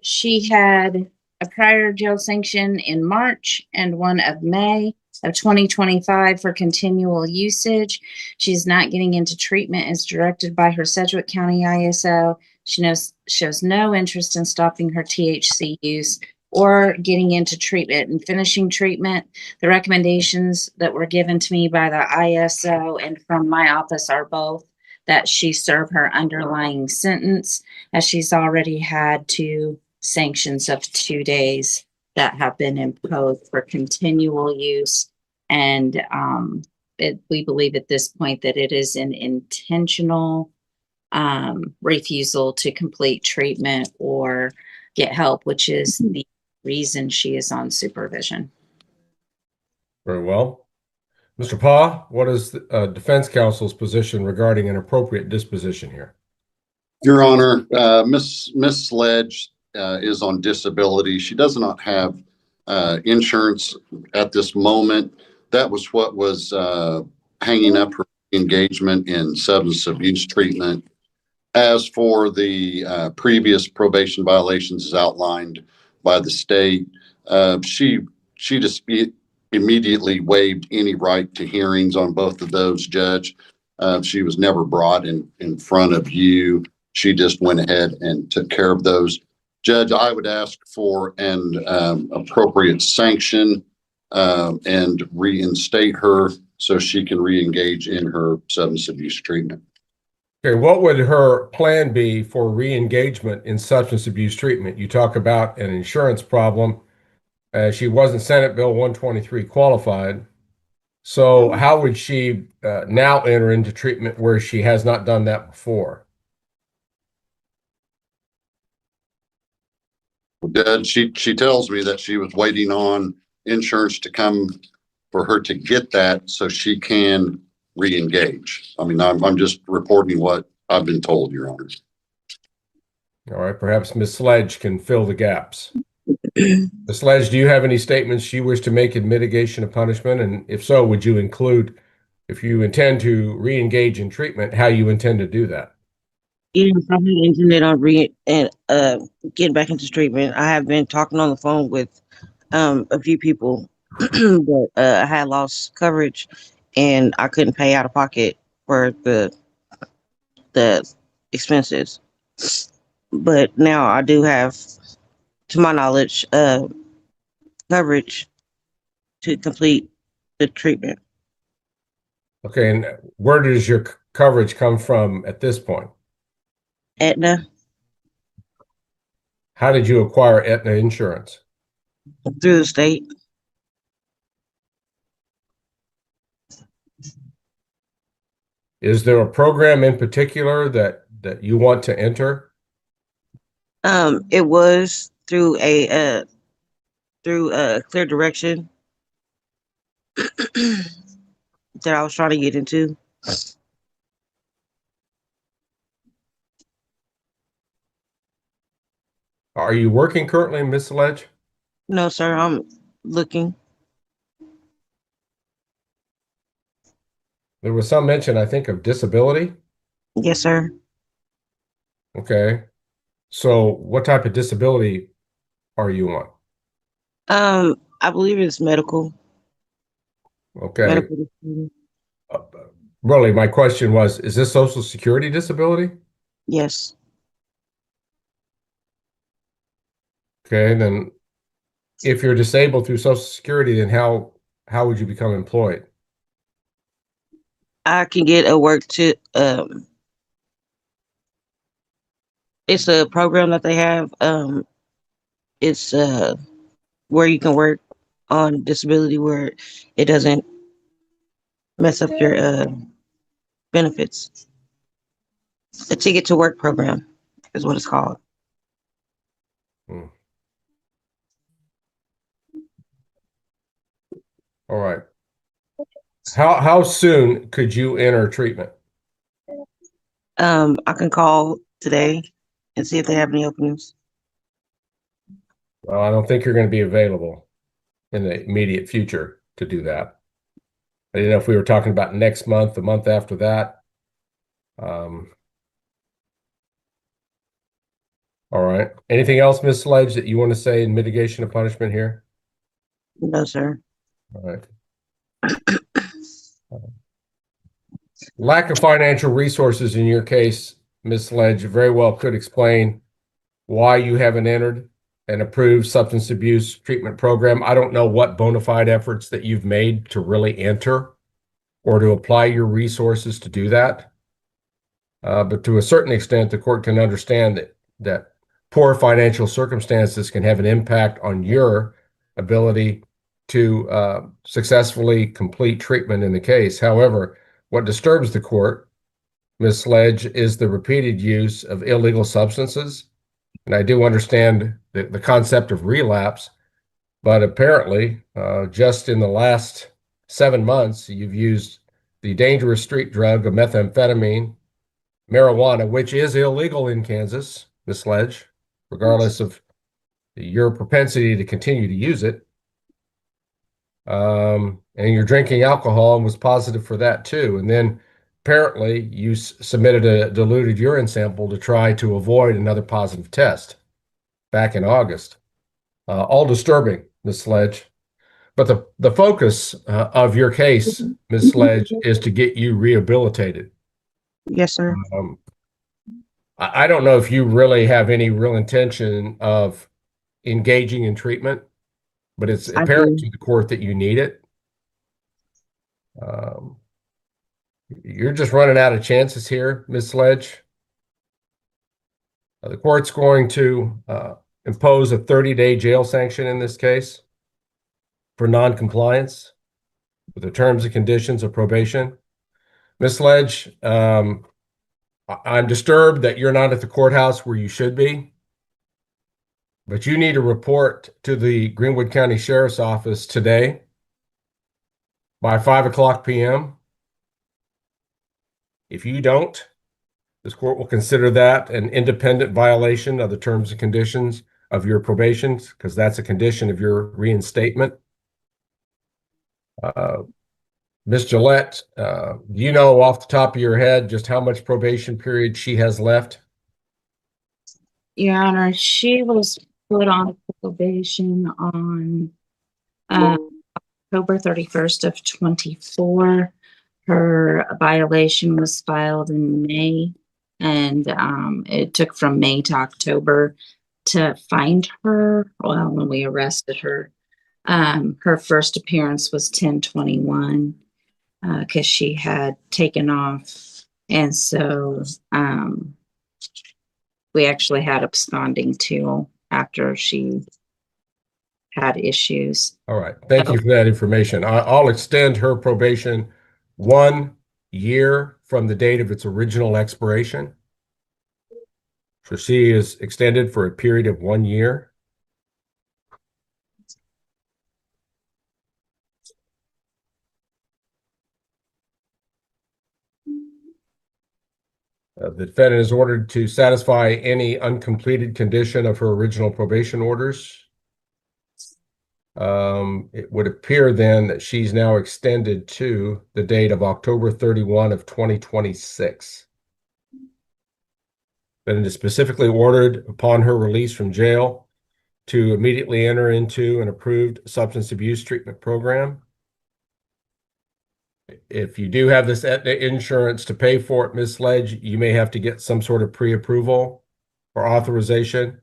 J: She had a prior jail sanction in March and one of May of 2025 for continual usage. She's not getting into treatment as directed by her Sedgwick County ISO. She shows no interest in stopping her THC use or getting into treatment and finishing treatment. The recommendations that were given to me by the ISO and from my office are both that she serve her underlying sentence, as she's already had 2 sanctions of 2 days that have been imposed for continual use. And we believe at this point that it is an intentional refusal to complete treatment or get help, which is the reason she is on supervision.
G: Very well. Mr. Paw, what is the defense counsel's position regarding an appropriate disposition here?
I: Your Honor, Miss Sledge is on disability. She does not have insurance at this moment. That was what was hanging up her engagement in substance abuse treatment. As for the previous probation violations as outlined by the state, she just immediately waived any right to hearings on both of those, Judge. She was never brought in front of you. She just went ahead and took care of those. Judge, I would ask for an appropriate sanction and reinstate her so she can re-engage in her substance abuse treatment.
G: Okay, what would her plan be for re-engagement in substance abuse treatment? You talk about an insurance problem. She wasn't Senate Bill 123 qualified. So how would she now enter into treatment where she has not done that before?
I: Judge, she tells me that she was waiting on insurance to come for her to get that so she can re-engage. I mean, I'm just reporting what I've been told, Your Honor.
G: All right, perhaps Ms. Sledge can fill the gaps. Ms. Sledge, do you have any statements you wish to make in mitigation of punishment? And if so, would you include, if you intend to re-engage in treatment, how you intend to do that?
H: Yes, I have intended on getting back into treatment. I have been talking on the phone with a few people, but I had lost coverage and I couldn't pay out of pocket for the expenses. But now I do have, to my knowledge, coverage to complete the treatment.
G: Okay, and where does your coverage come from at this point?
H: Aetna,
G: How did you acquire Aetna insurance?
H: through the state.
G: Is there a program in particular that you want to enter?
H: It was through a clear direction that I was trying to get into.
G: Are you working currently, Ms. Sledge?
H: No, sir, I'm looking.
G: There was some mention, I think, of disability.
H: Yes, sir.
G: Okay. So what type of disability are you on?
H: I believe it's medical.
G: Okay.
H: Medical disability.
G: Really, my question was, is this Social Security disability?
H: Yes.
G: Okay, then if you're disabled through Social Security, then how would you become employed?
H: I can get a work to it's a program that they have. It's where you can work on disability where it doesn't mess up your benefits. A ticket to work program is what it's called.
G: Hmm. All right. How soon could you enter treatment?
H: I can call today and see if they have any openings.
G: Well, I don't think you're going to be available in the immediate future to do that. I didn't know if we were talking about next month, the month after that. All right. Anything else, Ms. Sledge, that you want to say in mitigation of punishment here?
H: No, sir.
G: All right. Lack of financial resources in your case, Ms. Sledge, very well could explain why you haven't entered an approved substance abuse treatment program. I don't know what bona fide efforts that you've made to really enter or to apply your resources to do that. But to a certain extent, the court can understand that poor financial circumstances can have an impact on your ability to successfully complete treatment in the case. However, what disturbs the court, Ms. Sledge, is the repeated use of illegal substances. And I do understand the concept of relapse, but apparently, just in the last 7 months, you've used the dangerous street drug of methamphetamine, marijuana, which is illegal in Kansas, Ms. Sledge, regardless of your propensity to continue to use it. And you're drinking alcohol and was positive for that too. And then apparently you submitted a diluted urine sample to try to avoid another positive test back in August. All disturbing, Ms. Sledge. But the focus of your case, Ms. Sledge, is to get you rehabilitated.
H: Yes, sir.
G: I don't know if you really have any real intention of engaging in treatment, but it's apparent to the court that you need it. You're just running out of chances here, Ms. Sledge. The court's going to impose a 30-day jail sanction in this case for non-compliance with the terms and conditions of probation. Ms. Sledge, I'm disturbed that you're not at the courthouse where you should be, but you need to report to the Greenwood County Sheriff's Office today by 5:00 p.m. If you don't, this court will consider that an independent violation of the terms and conditions of your probation, because that's a condition of your reinstatement. Ms. Gillette, do you know off the top of your head just how much probation period she has left?
J: Your Honor, she was put on probation on October 31st of 24. Her violation was filed in May, and it took from May to October to find her. Well, when we arrested her, Her first appearance was 10/21 because she had taken off. And so we actually had absconding too after she had issues.
G: All right. Thank you for that information. I'll extend her probation 1 year from the date of its original expiration. So she is extended for a period of 1 year. The defendant is ordered to satisfy any uncompleted condition of her original probation orders. It would appear then that she's now extended to the date of October 31 of 2026. Defendant is specifically ordered upon her release from jail to immediately enter into an approved substance abuse treatment program. If you do have this Aetna insurance to pay for it, Ms. Sledge, you may have to get some sort of pre-approval or authorization.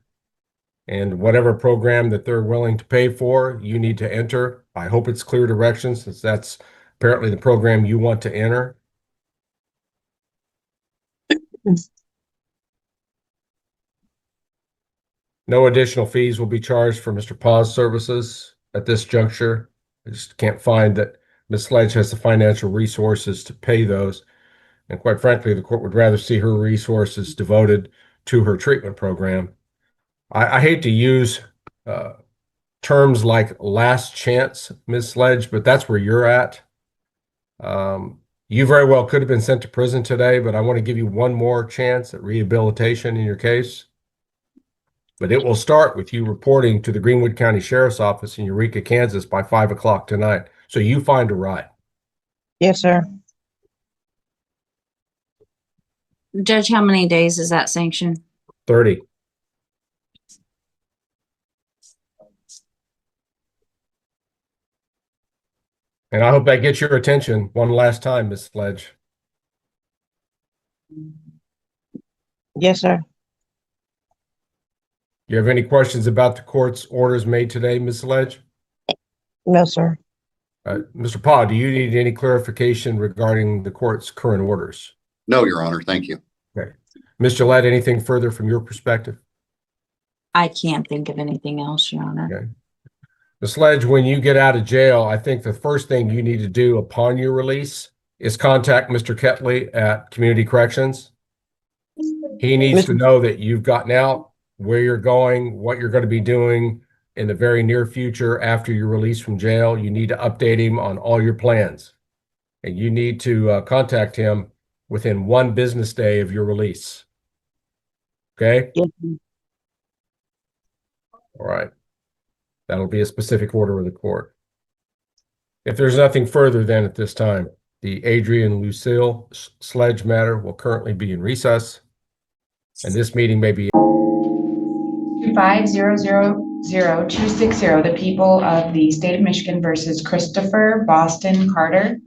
G: And whatever program that they're willing to pay for, you need to enter. I hope it's clear direction, since that's apparently the program you want to enter. No additional fees will be charged for Mr. Pa's services at this juncture. I just can't find that Ms. Sledge has the financial resources to pay those. And quite frankly, the court would rather see her resources devoted to her treatment program. I hate to use terms like last chance, Ms. Sledge, but that's where you're at. You very well could have been sent to prison today, but I want to give you one more chance at rehabilitation in your case. But it will start with you reporting to the Greenwood County Sheriff's Office in Eureka, Kansas by 5 o'clock tonight. So you find a ride.
H: Yes, sir.
J: Judge, how many days is that sanction?
G: 30. And I hope that gets your attention one last time, Ms. Sledge.
H: Yes, sir.
G: You have any questions about the court's orders made today, Ms. Sledge?
H: No, sir.
G: Mr. Pa, do you need any clarification regarding the court's current orders?
I: No, Your Honor. Thank you.
G: Okay. Ms. Gillette, anything further from your perspective?
J: I can't think of anything else, Your Honor.
G: Okay. Ms. Sledge, when you get out of jail, I think the first thing you need to do upon your release is contact Mr. Ketley at Community Corrections. He needs to know that you've gotten out, where you're going, what you're going to be doing in the very near future after you're released from jail. You need to update him on all your plans. And you need to contact him within 1 business day of your release. Okay?
H: Yes, sir.
G: All right. That'll be a specific order of the court. If there's nothing further then at this time, the Adrian Lucille Sledge matter will currently be in recess, and this meeting may be
K: 2500260, the people of the state of Michigan versus Christopher Boston Carter.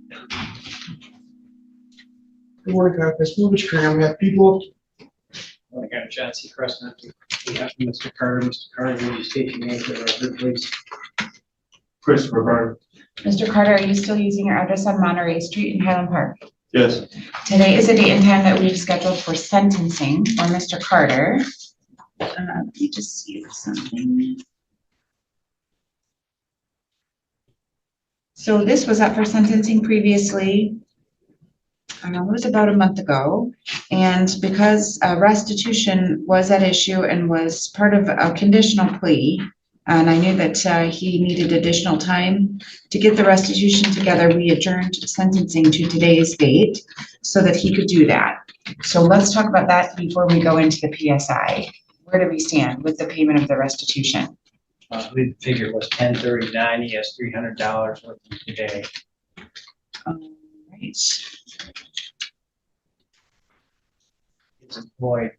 L: Good morning, Ms. Movich. We have people. I got a chance to press that. We have Mr. Carter. Mr. Carter, will you state your name for the record, please? Christopher Carter.
K: Mr. Carter, are you still using your address on Monterey Street in Highland Park?
L: Yes.
K: Today is the date and time that we've scheduled for sentencing for Mr. Carter. Let me just see something. So this was up for sentencing previously. It was about a month ago, and because restitution was at issue and was part of a conditional plea, and I knew that he needed additional time to get the restitution together, we adjourned sentencing to today's date so that he could do that. So let's talk about that before we go into the PSI. Where do we stand with the payment of the restitution?
L: I believe the figure was $1039. He has $300 worth today.
K: Right.
L: He's employed,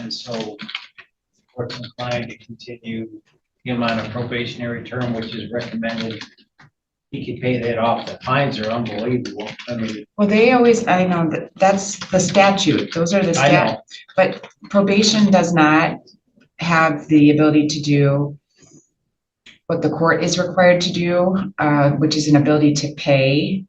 L: and so the court's inclined to continue him on a probationary term, which is recommended. He could pay that off. The fines are unbelievable. I mean,
K: Well, they always, I know that that's the statute. Those are the
L: I know.
K: but probation does not have the ability to do what the court is required to do, which is an ability to pay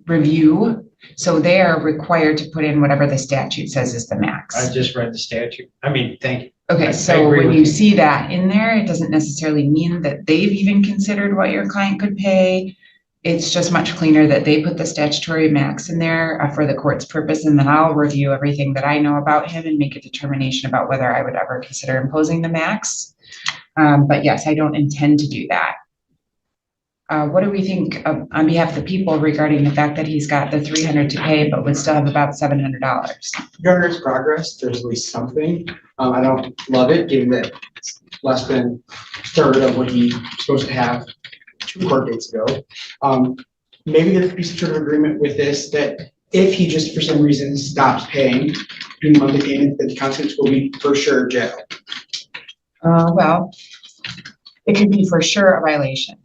K: review. So they are required to put in whatever the statute says is the max.
L: I just read the statute. I mean, thank you.
K: Okay,
L: I
K: so
L: agree
K: when
L: with
K: you
L: you.
K: see that in there, it doesn't necessarily mean that they've even considered what your client could pay. It's just much cleaner that they put the statutory max in there for the court's purpose, and then I'll review everything that I know about him and make a determination about whether I would ever consider imposing the max. But yes, I don't intend to do that. What do we think on behalf of the people regarding the fact that he's got the $300 to pay, but would still have about $700?
M: Your Honor's progress, there's at least something. I don't love it, given that it's less than a third of what he's supposed to have 2 court dates ago. Maybe there could be some sort of agreement with this, that if he just for some reason stops paying, doing monthly payment, that the consequence will be for sure jail.
K: Well, it could be for sure a violation.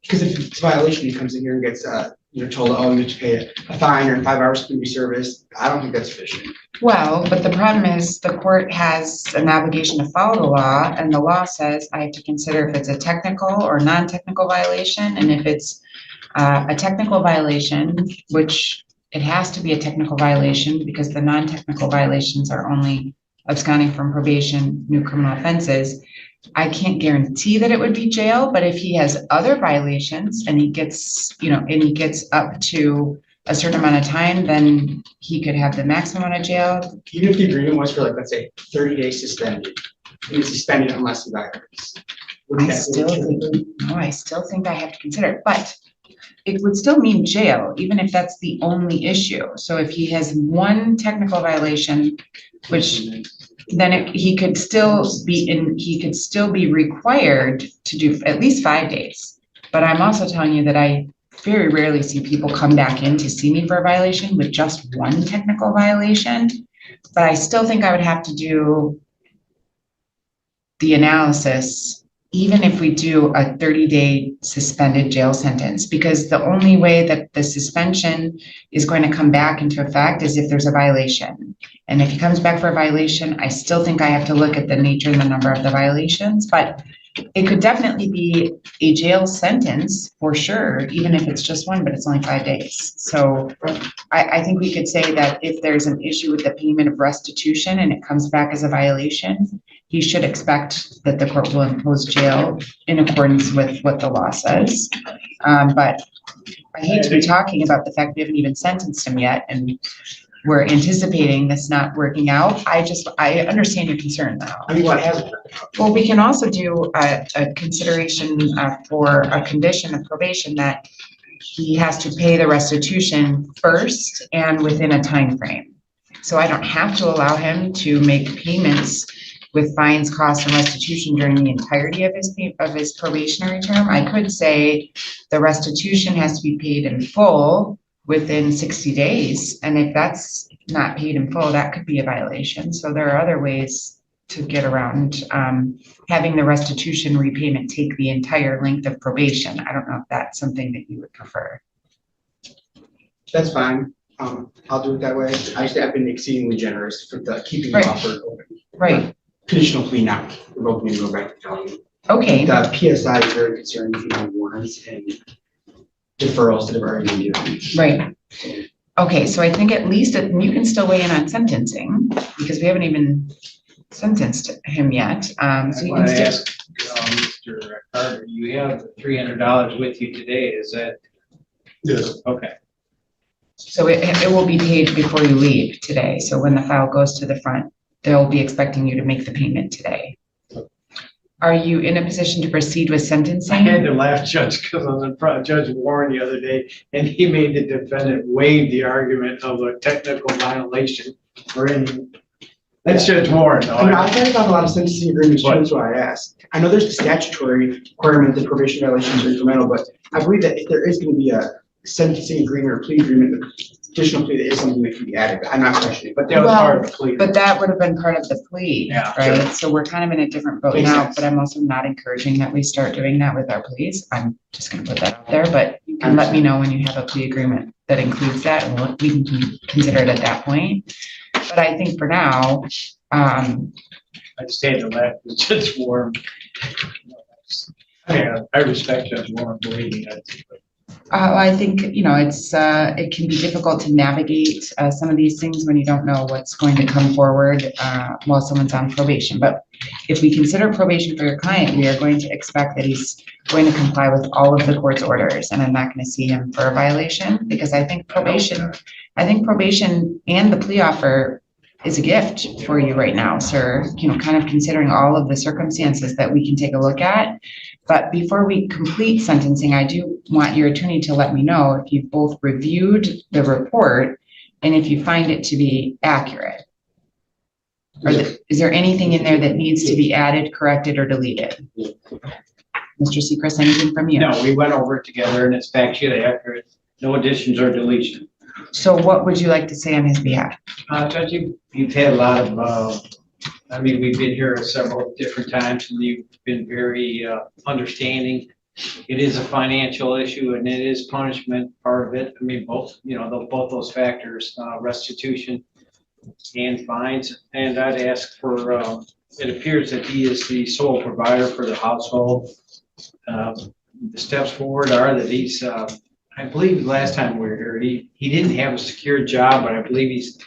M: Because if it's a violation, he comes in here and gets, told, oh, you have to pay a fine or 5 hours community service. I don't think that's sufficient.
K: Well, but the problem is the court has an obligation to follow the law, and the law says I have to consider if it's a technical or non-technical violation. And if it's a technical violation, which it has to be a technical violation because the non-technical violations are only absconding from probation, new criminal offenses, I can't guarantee that it would be jail, but if he has other violations and he gets, and he gets up to a certain amount of time, then he could have the maximum amount of jail.
M: Even if the agreement was for let's say 30 days suspended, and it's suspended unless he violates.
K: I still think I have to consider it, but it would still mean jail, even if that's the only issue. So if he has one technical violation, which then he could still be required to do at least 5 days. But I'm also telling you that I very rarely see people come back in to see me for a violation with just one technical violation. But I still think I would have to do the analysis, even if we do a 30-day suspended jail sentence, because the only way that the suspension is going to come back into effect is if there's a violation. And if he comes back for a violation, I still think I have to look at the nature and the number of the violations, but it could definitely be a jail sentence for sure, even if it's just one, but it's only 5 days. So I think we could say that if there's an issue with the payment of restitution and it comes back as a violation, he should expect that the court will impose jail in accordance with what the law says. But I hate to be talking about the fact we haven't even sentenced him yet, and we're anticipating this not working out. I understand your concern though.
M: I mean, what hasn't worked out?
K: Well, we can also do a consideration for a condition of probation that he has to pay the restitution first and within a time frame. So I don't have to allow him to make payments with fines, costs, and restitution during the entirety of his probationary term. I could say the restitution has to be paid in full within 60 days. And if that's not paid in full, that could be a violation. So there are other ways to get around having the restitution repayment take the entire length of probation. I don't know if that's something that you would prefer.
M: That's fine. I'll do it that way. I just have been exceedingly generous for the keeping the offer open.
K: Right.
M: Conditional plea now, revoking and go back to felony.
K: Okay.
M: The PSI is very concerned with warrants and deferrals that have already been given.
K: Right. Okay, so I think at least you can still weigh in on sentencing because we haven't even sentenced him yet. So you can still
L: ask, Mr. Carter, you have $300 with you today, is that?
M: Yes.
L: Okay.
K: So it will be paid before you leave today. So when the file goes to the front, they'll be expecting you to make the payment today. Are you in a position to proceed with sentencing?
L: I had to laugh, Judge, because I was in front of Judge Warren the other day, and he made the defendant waive the argument of a technical violation or any. That's Judge Warren.
M: I mean, I've heard about a lot of sentencing agreements, that's why I asked. I know there's a statutory requirement that probation violations are incremental, but I believe that if there is going to be a sentencing agreement or plea agreement, the additional plea is something that can be added. I'm not questioning, but that was part of the plea.
K: But that would have been part of the plea,
L: Yeah,
K: right?
L: sure.
K: So we're kind of in a different boat
M: Makes
K: now,
M: sense.
K: but I'm also not encouraging that we start doing that with our pleas. I'm just gonna put that out there, but you can let me know when you have a plea agreement that includes that, and we can consider it at that point. But I think for now,
L: I just had to laugh with Judge Warren. I respect Judge Warren believing that.
K: I think, it can be difficult to navigate some of these things when you don't know what's going to come forward while someone's on probation. But if we consider probation for your client, we are going to expect that he's going to comply with all of the court's orders, and I'm not going to see him for a violation, because I think probation and the plea offer is a gift for you right now, sir. Kind of considering all of the circumstances that we can take a look at. But before we complete sentencing, I do want your attorney to let me know if you've both reviewed the report and if you find it to be accurate. Is there anything in there that needs to be added, corrected, or deleted? Mr. Seacrest, anything from you?
L: No, we went over it together and it's factually accurate. No additions or deletion.
K: So what would you like to say on his behalf?
L: Judge, you've had a lot of, we've been here several different times and you've been very understanding. It is a financial issue and it is punishment part of it. Both those factors, restitution and fines. And I'd ask for, it appears that he is the sole provider for the household. The steps forward are that he's, I believe last time we were here, he didn't have a secure job, but I believe he's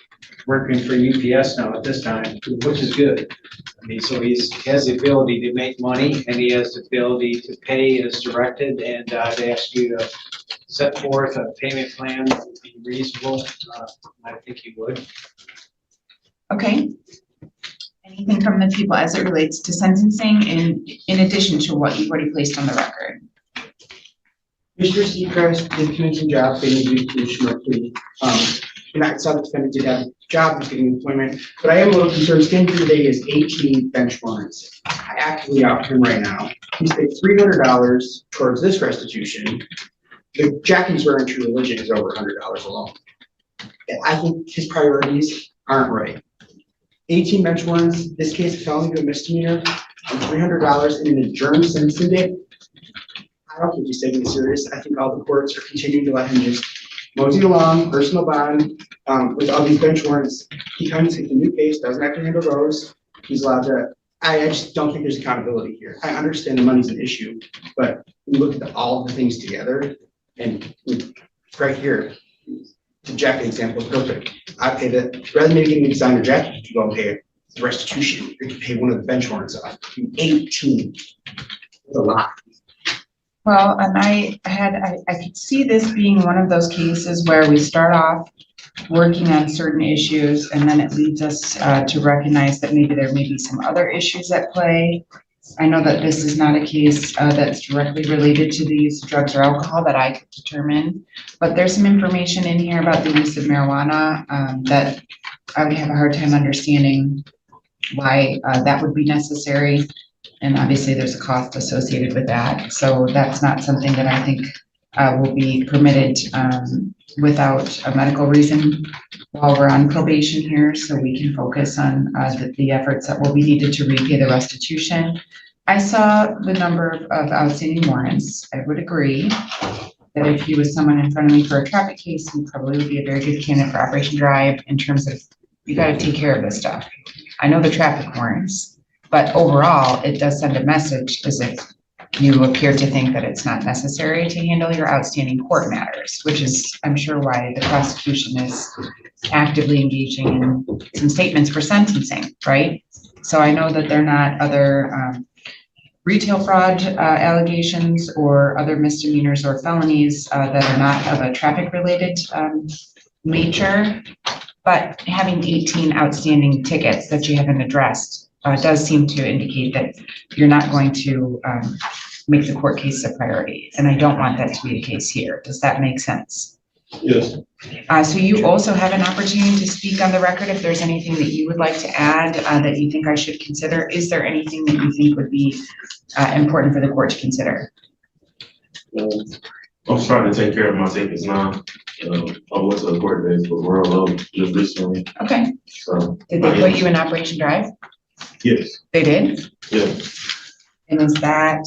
L: working for UPS now at this time, which is good. So he has the ability to make money and he has the ability to pay as directed. And I'd ask you to set forth a payment plan that would be reasonable. I think he would.
K: Okay. Anything from the people as it relates to sentencing in addition to what you've already placed on the record?
M: Mr. Seacrest did a convincing job getting the conditional plea. And I saw the defendant did have a job, was getting employment, but I am a little concerned. Standing today is 18 bench warrants. I actively out him right now. He's paid $300 towards this restitution. The Jackie's wearing true religion is over $100 alone. I think his priorities aren't right. 18 bench warrants, this case a felony to a misdemeanor, and $300 in an adjourned sentencing date. I don't think he's taking it serious. I think all the courts are continuing to let him just mosey along, personal bond, with all these bench warrants. He comes with a new case, doesn't have to handle those. He's allowed to, I just don't think there's accountability here. I understand the money's an issue, but we look at all of the things together and right here, the jacket example is perfect. I pay rather than getting a designer jacket, you go and pay the restitution, you can pay one of the bench warrants off. 18, that's a lot.
K: Well, and I could see this being one of those cases where we start off working on certain issues and then it leads us to recognize that maybe there may be some other issues at play. I know that this is not a case that's directly related to the use of drugs or alcohol that I could determine, but there's some information in here about the use of marijuana that I would have a hard time understanding why that would be necessary. And obviously there's a cost associated with that. So that's not something that I think will be permitted without a medical reason while we're on probation here. So we can focus on the efforts that will be needed to repay the restitution. I saw the number of outstanding warrants. I would agree that if he was someone in front of me for a traffic case, he probably would be a very good candidate for Operation Drive in terms of you got to take care of this stuff. I know the traffic warrants. But overall, it does send a message as if you appear to think that it's not necessary to handle your outstanding court matters, which is, I'm sure, why the prosecution is actively engaging in some statements for sentencing, right? So I know that there are not other retail fraud allegations or other misdemeanors or felonies that are not of a traffic-related nature, but having 18 outstanding tickets that you haven't addressed does seem to indicate that you're not going to make the court case a priority. And I don't want that to be the case here. Does that make sense?
N: Yes.
K: So you also have an opportunity to speak on the record if there's anything that you would like to add that you think I should consider. Is there anything that you think would be important for the court to consider?
N: I'm trying to take care of my tickets now. I went to the court days for Royal Oak just recently.
K: Okay.
N: So
K: did they put you in Operation Drive?
N: Yes.
K: They did?
N: Yeah.
K: And is that,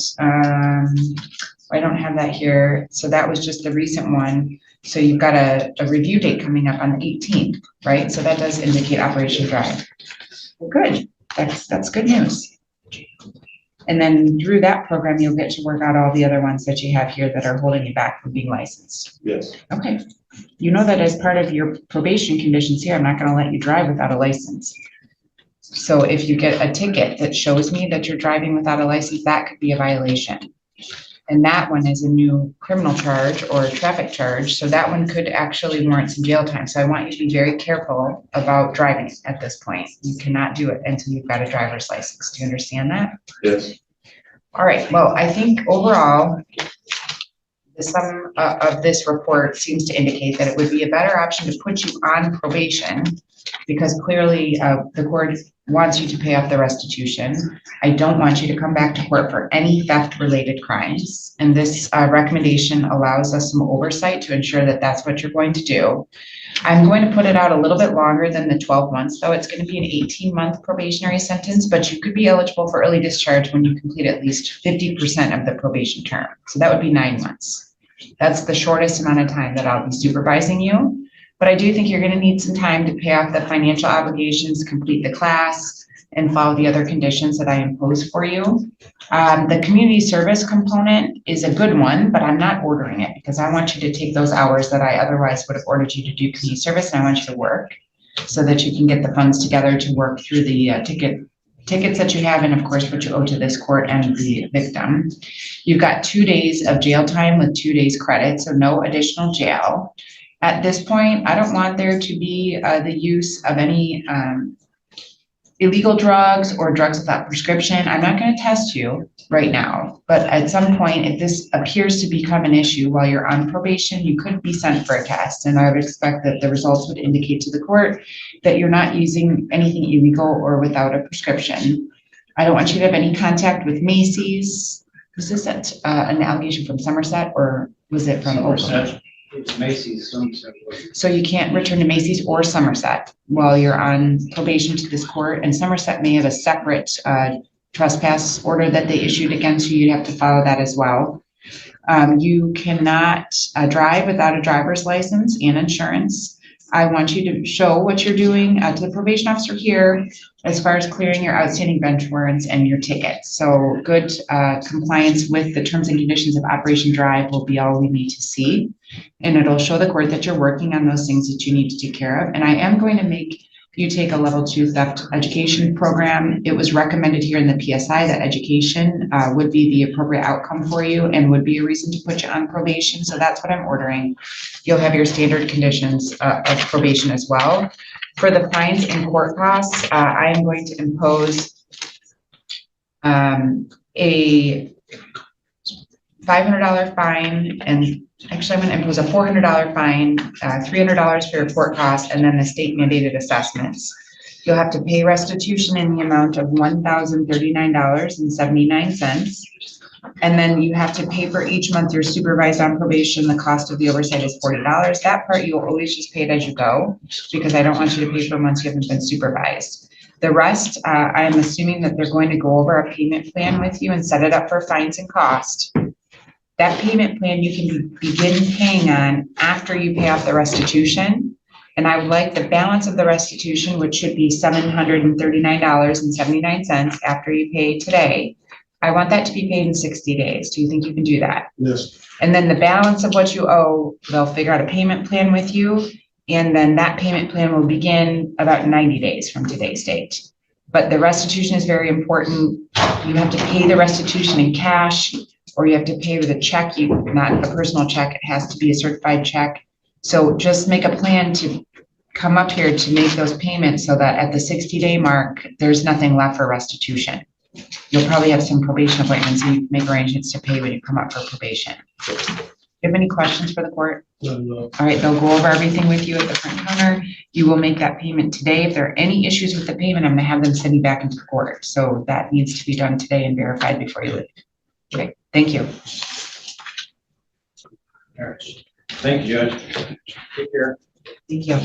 K: I don't have that here. So that was just the recent one. So you've got a review date coming up on the 18th, right? So that does indicate Operation Drive. Well, good. That's good news. And then through that program, you'll get to work out all the other ones that you have here that are holding you back from being licensed.
N: Yes.
K: Okay. You know that as part of your probation conditions here, I'm not going to let you drive without a license. So if you get a ticket that shows me that you're driving without a license, that could be a violation. And that one is a new criminal charge or a traffic charge. So that one could actually warrant some jail time. So I want you to be very careful about driving at this point. You cannot do it until you've got a driver's license. Do you understand that?
N: Yes.
K: All right. Well, I think overall, the sum of this report seems to indicate that it would be a better option to put you on probation because clearly the court wants you to pay off the restitution. I don't want you to come back to court for any theft-related crimes. And this recommendation allows us some oversight to ensure that that's what you're going to do. I'm going to put it out a little bit longer than the 12 months, though. It's going to be an 18-month probationary sentence, but you could be eligible for early discharge when you complete at least 50% of the probation term. So that would be 9 months. That's the shortest amount of time that I'll be supervising you. But I do think you're going to need some time to pay off the financial obligations, complete the class, and follow the other conditions that I impose for you. The community service component is a good one, but I'm not ordering it because I want you to take those hours that I otherwise would have ordered you to do community service, and I want you to work so that you can get the funds together to work through the tickets that you have, and of course what you owe to this court and the victim. You've got 2 days of jail time with 2 days credit, so no additional jail. At this point, I don't want there to be the use of any illegal drugs or drugs without prescription. I'm not going to test you right now, but at some point, if this appears to become an issue while you're on probation, you could be sent for a test. And I would expect that the results would indicate to the court that you're not using anything illegal or without a prescription. I don't want you to have any contact with Macy's. Was this an allegation from Somerset or was it from Oakland?
L: It's Macy's, Somerset.
K: So you can't return to Macy's or Somerset while you're on probation to this court, and Somerset may have a separate trespass order that they issued against you. You'd have to follow that as well. You cannot drive without a driver's license and insurance. I want you to show what you're doing to the probation officer here as far as clearing your outstanding bench warrants and your tickets. So good compliance with the terms and conditions of Operation Drive will be all we need to see. And it'll show the court that you're working on those things that you need to take care of. And I am going to make you take a level 2 theft education program. It was recommended here in the PSI that education would be the appropriate outcome for you and would be a reason to put you on probation. So that's what I'm ordering. You'll have your standard conditions of probation as well. For the fines and court costs, I am going to impose a $500 fine, and actually I'm going to impose a $400 fine, $300 for your court costs, and then the state mandated assessments. You'll have to pay restitution in the amount of $1,039.79. And then you have to pay for each month you're supervised on probation. The cost of the oversight is $40. That part you will always just pay it as you go, because I don't want you to pay for months you haven't been supervised. The rest, I'm assuming that they're going to go over a payment plan with you and set it up for fines and cost. That payment plan you can begin paying on after you pay off the restitution. And I would like the balance of the restitution, which should be $739.79 after you pay today. I want that to be paid in 60 days. Do you think you can do that?
G: Yes.
K: And then the balance of what you owe, they'll figure out a payment plan with you. And then that payment plan will begin about 90 days from today's date. But the restitution is very important. You have to pay the restitution in cash, or you have to pay with a check, not a personal check. It has to be a certified check. So just make a plan to come up here to make those payments so that at the 60-day mark, there's nothing left for restitution. You'll probably have some probation appointments and you can make arrangements to pay when you come up for probation. Do you have any questions for the court? No. All right, they'll go over everything with you at the front counter. You will make that payment today. If there are any issues with the payment, I'm going to have them send you back into the court. So that needs to be done today and verified before you leave. Okay, thank you.
L: All right. Thank you, Judge. Take care.
K: Thank you.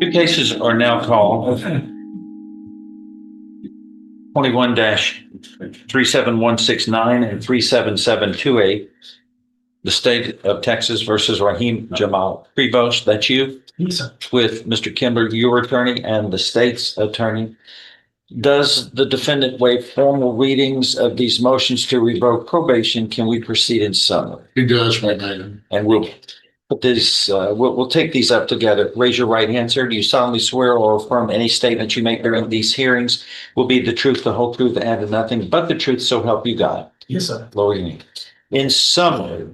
O: 2 cases are now called. 21-37169 and 37728. The state of Texas versus Rahim Jamal Prevost. That's you?
M: Yes, sir.
O: with Mr. Kimber, your attorney, and the state's attorney. Does the defendant waive formal readings of these motions to revoke probation? Can we proceed in summary?
G: He does, my man.
O: And we'll put this, we'll take these up together. Raise your right hand, sir. Do you solemnly swear or affirm any statement you make during these hearings will be the truth, the whole truth, and nothing but the truth, so help you God?
M: Yes, sir.
O: Lower your hand. In summary,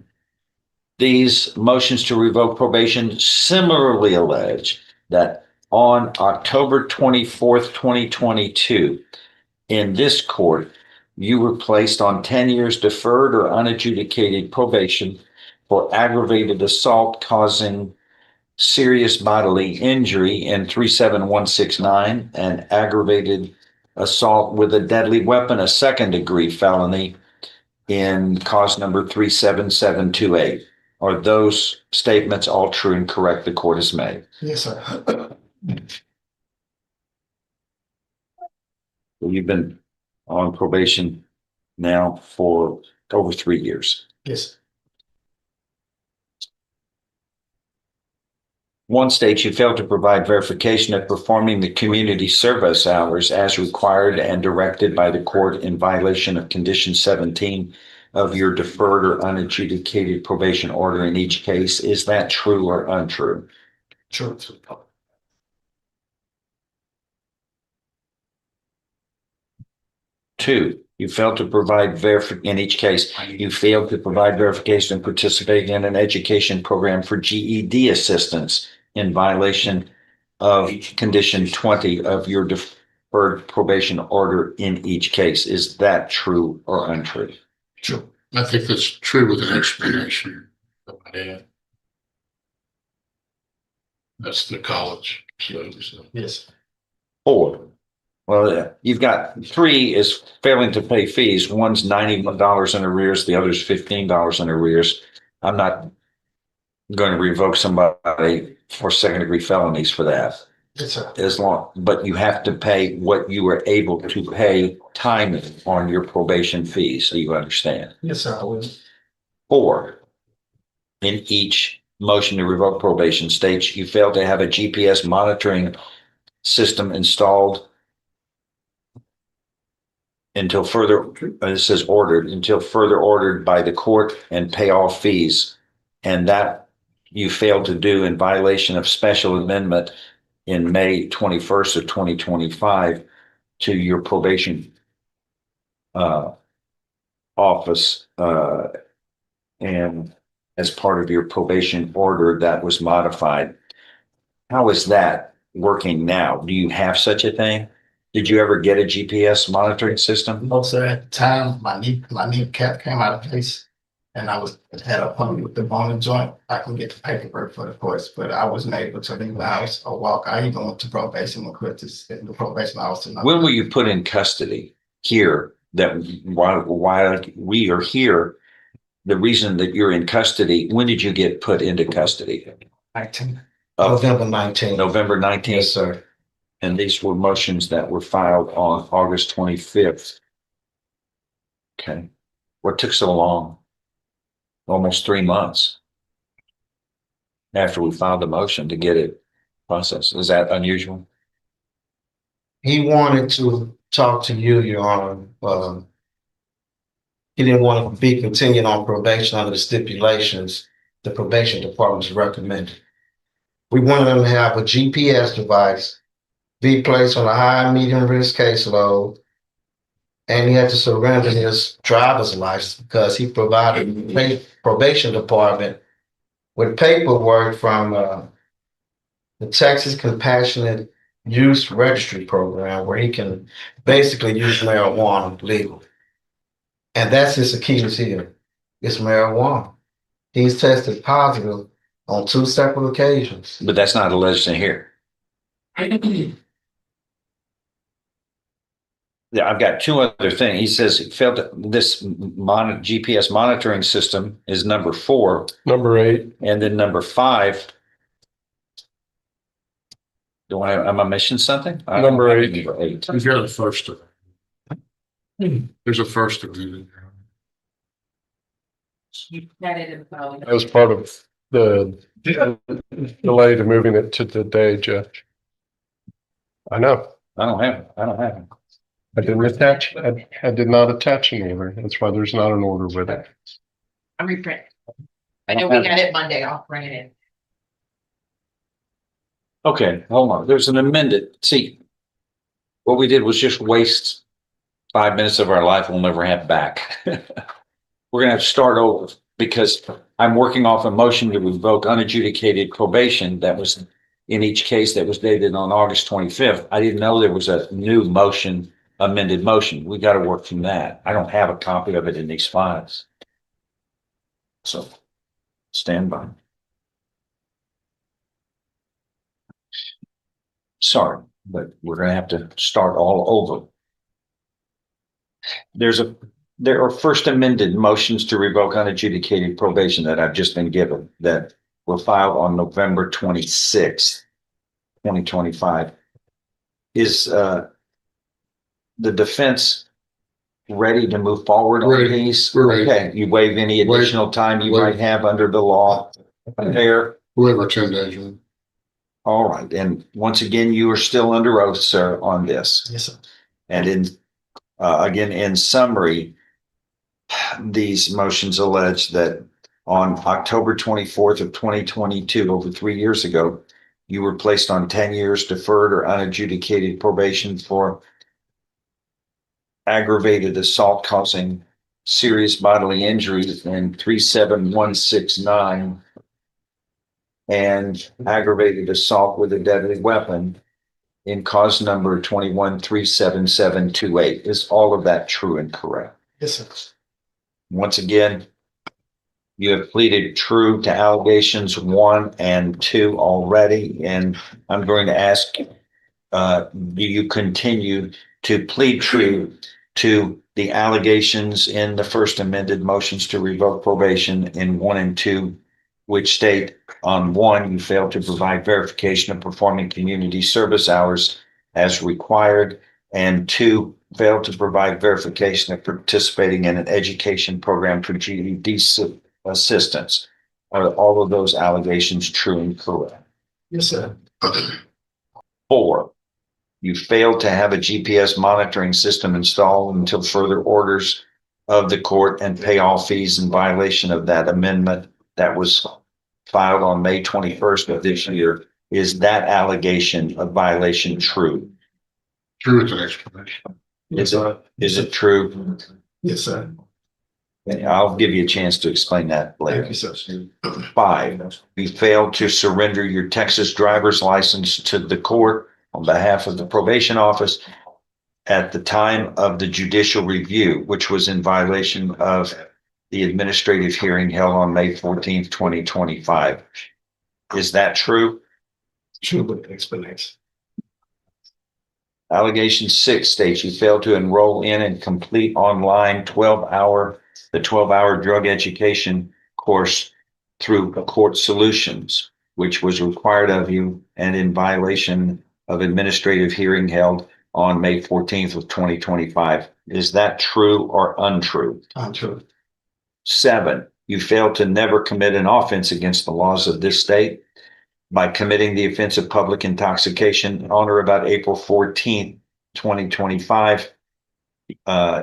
O: these motions to revoke probation similarly allege that on October 24th, 2022, in this court, you were placed on 10 years deferred or unadjudicated probation for aggravated assault causing serious bodily injury in 37169 and aggravated assault with a deadly weapon, a second-degree felony in cause number 37728. Are those statements all true and correct the court has made?
M: Yes, sir.
O: You've been on probation now for over 3 years.
M: Yes.
O: One states you failed to provide verification of performing the community service hours as required and directed by the court in violation of condition 17 of your deferred or unadjudicated probation order in each case. Is that true or untrue?
M: True.
O: 2, you failed to provide in each case, you failed to provide verification and participate in an education program for GED assistance in violation of condition 20 of your deferred probation order in each case. Is that true or untrue?
G: True. I think that's true with an explanation. That's the college. So.
M: Yes.
O: 4, well, you've got 3 is failing to pay fees. One's $91 in arrears, the other's $15 in arrears. I'm not going to revoke somebody for second-degree felonies for that.
M: Yes, sir.
O: But you have to pay what you were able to pay timely on your probation fees, so you understand.
M: Yes, sir. I will.
O: 4, in each motion to revoke probation states you fail to have a GPS monitoring system installed until further, it says ordered, until further ordered by the court, and pay all fees. And that you failed to do in violation of special amendment in May 21st of 2025 to your probation office and as part of your probation order that was modified. How is that working now? Do you have such a thing? Did you ever get a GPS monitoring system?
M: No, sir. At the time, my knee cap came out of place, and I had a appointment with the bone and joint. I can get the paperwork for the course, but I wasn't able to leave the house or walk. I even went to probation and quit the probation officer.
O: When were you put in custody here? That while we are here, the reason that you're in custody, when did you get put into custody?
M: 19. November 19th.
O: November 19th.
M: Yes, sir.
O: And these were motions that were filed on August 25th. Okay. What took so long? Almost 3 months after we filed the motion to get it processed. Is that unusual?
P: He wanted to talk to you, Your Honor. He didn't want to be continued on probation under the stipulations the probation department recommended. We wanted him to have a GPS device, be placed on a high, medium risk caseload, and he had to surrender his driver's license because he provided the probation department with paperwork from the Texas Compassionate Use Registry Program, where he can basically use marijuana legally. And that's his Achilles heel. It's marijuana. He's tested positive on 2 separate occasions.
O: But that's not alleged in here. Yeah, I've got 2 other things. He says he failed to, this GPS monitoring system is number 4.
G: Number 8.
O: And then number 5. Am I missing something?
G: Number 8.
O: Number 8.
G: You're the first of it. There's a first of it. That was part of the delay to moving it to today, Judge. I know.
O: I don't have it.
G: I didn't attach, I did not attach an order. That's why there's not an order with it.
Q: I'm reprinting. I know we had it Monday. I'll bring it in.
O: Okay, hold on. There's an amended. See, what we did was just waste 5 minutes of our life we'll never have back. We're gonna have to start over because I'm working off a motion to revoke unadjudicated probation that was in each case that was dated on August 25th. I didn't know there was a new motion, amended motion. We got to work from that. I don't have a copy of it in these files. So stand by. Sorry, but we're going to have to start all over. There are first amended motions to revoke unadjudicated probation that I've just been given that were filed on November 26th, 2025. Is the defense ready to move forward on these? Okay, you waive any additional time you might have under the law there?
I: Waive our 10 days.
O: All right, and once again, you are still under oath, sir, on this.
P: Yes, sir.
O: And again, in summary, these motions allege that on October 24th of 2022, over 3 years ago, you were placed on 10 years deferred or unadjudicated probation for aggravated assault causing serious bodily injury in 37169 and aggravated assault with a deadly weapon in cause number 2137728. Is all of that true and correct?
P: Yes, sir.
O: Once again, you have pleaded true to allegations 1 and 2 already, and I'm going to ask, do you continue to plead true to the allegations in the first amended motions to revoke probation in 1 and 2, which state on 1, you failed to provide verification of performing community service hours as required, and 2, failed to provide verification of participating in an education program for GED assistance? Are all of those allegations true and correct?
P: Yes, sir.
O: 4, you failed to have a GPS monitoring system installed until further orders of the court and pay all fees in violation of that amendment that was filed on May 21st of this year. Is that allegation of violation true?
I: True as an explanation.
O: Is it true?
P: Yes, sir.
O: I'll give you a chance to explain that later.
P: Thank you, sir.
O: 5, you failed to surrender your Texas driver's license to the court on behalf of the probation office at the time of the judicial review, which was in violation of the administrative hearing held on May 14th, 2025. Is that true?
P: True with explanation.
O: Allegation 6 states you failed to enroll in and complete online 12-hour drug education course through Court Solutions, which was required of you and in violation of administrative hearing held on May 14th of 2025. Is that true or untrue?
P: Untrue.
O: 7, you failed to never commit an offense against the laws of this state by committing the offense of public intoxication on or about April 14th, 2025,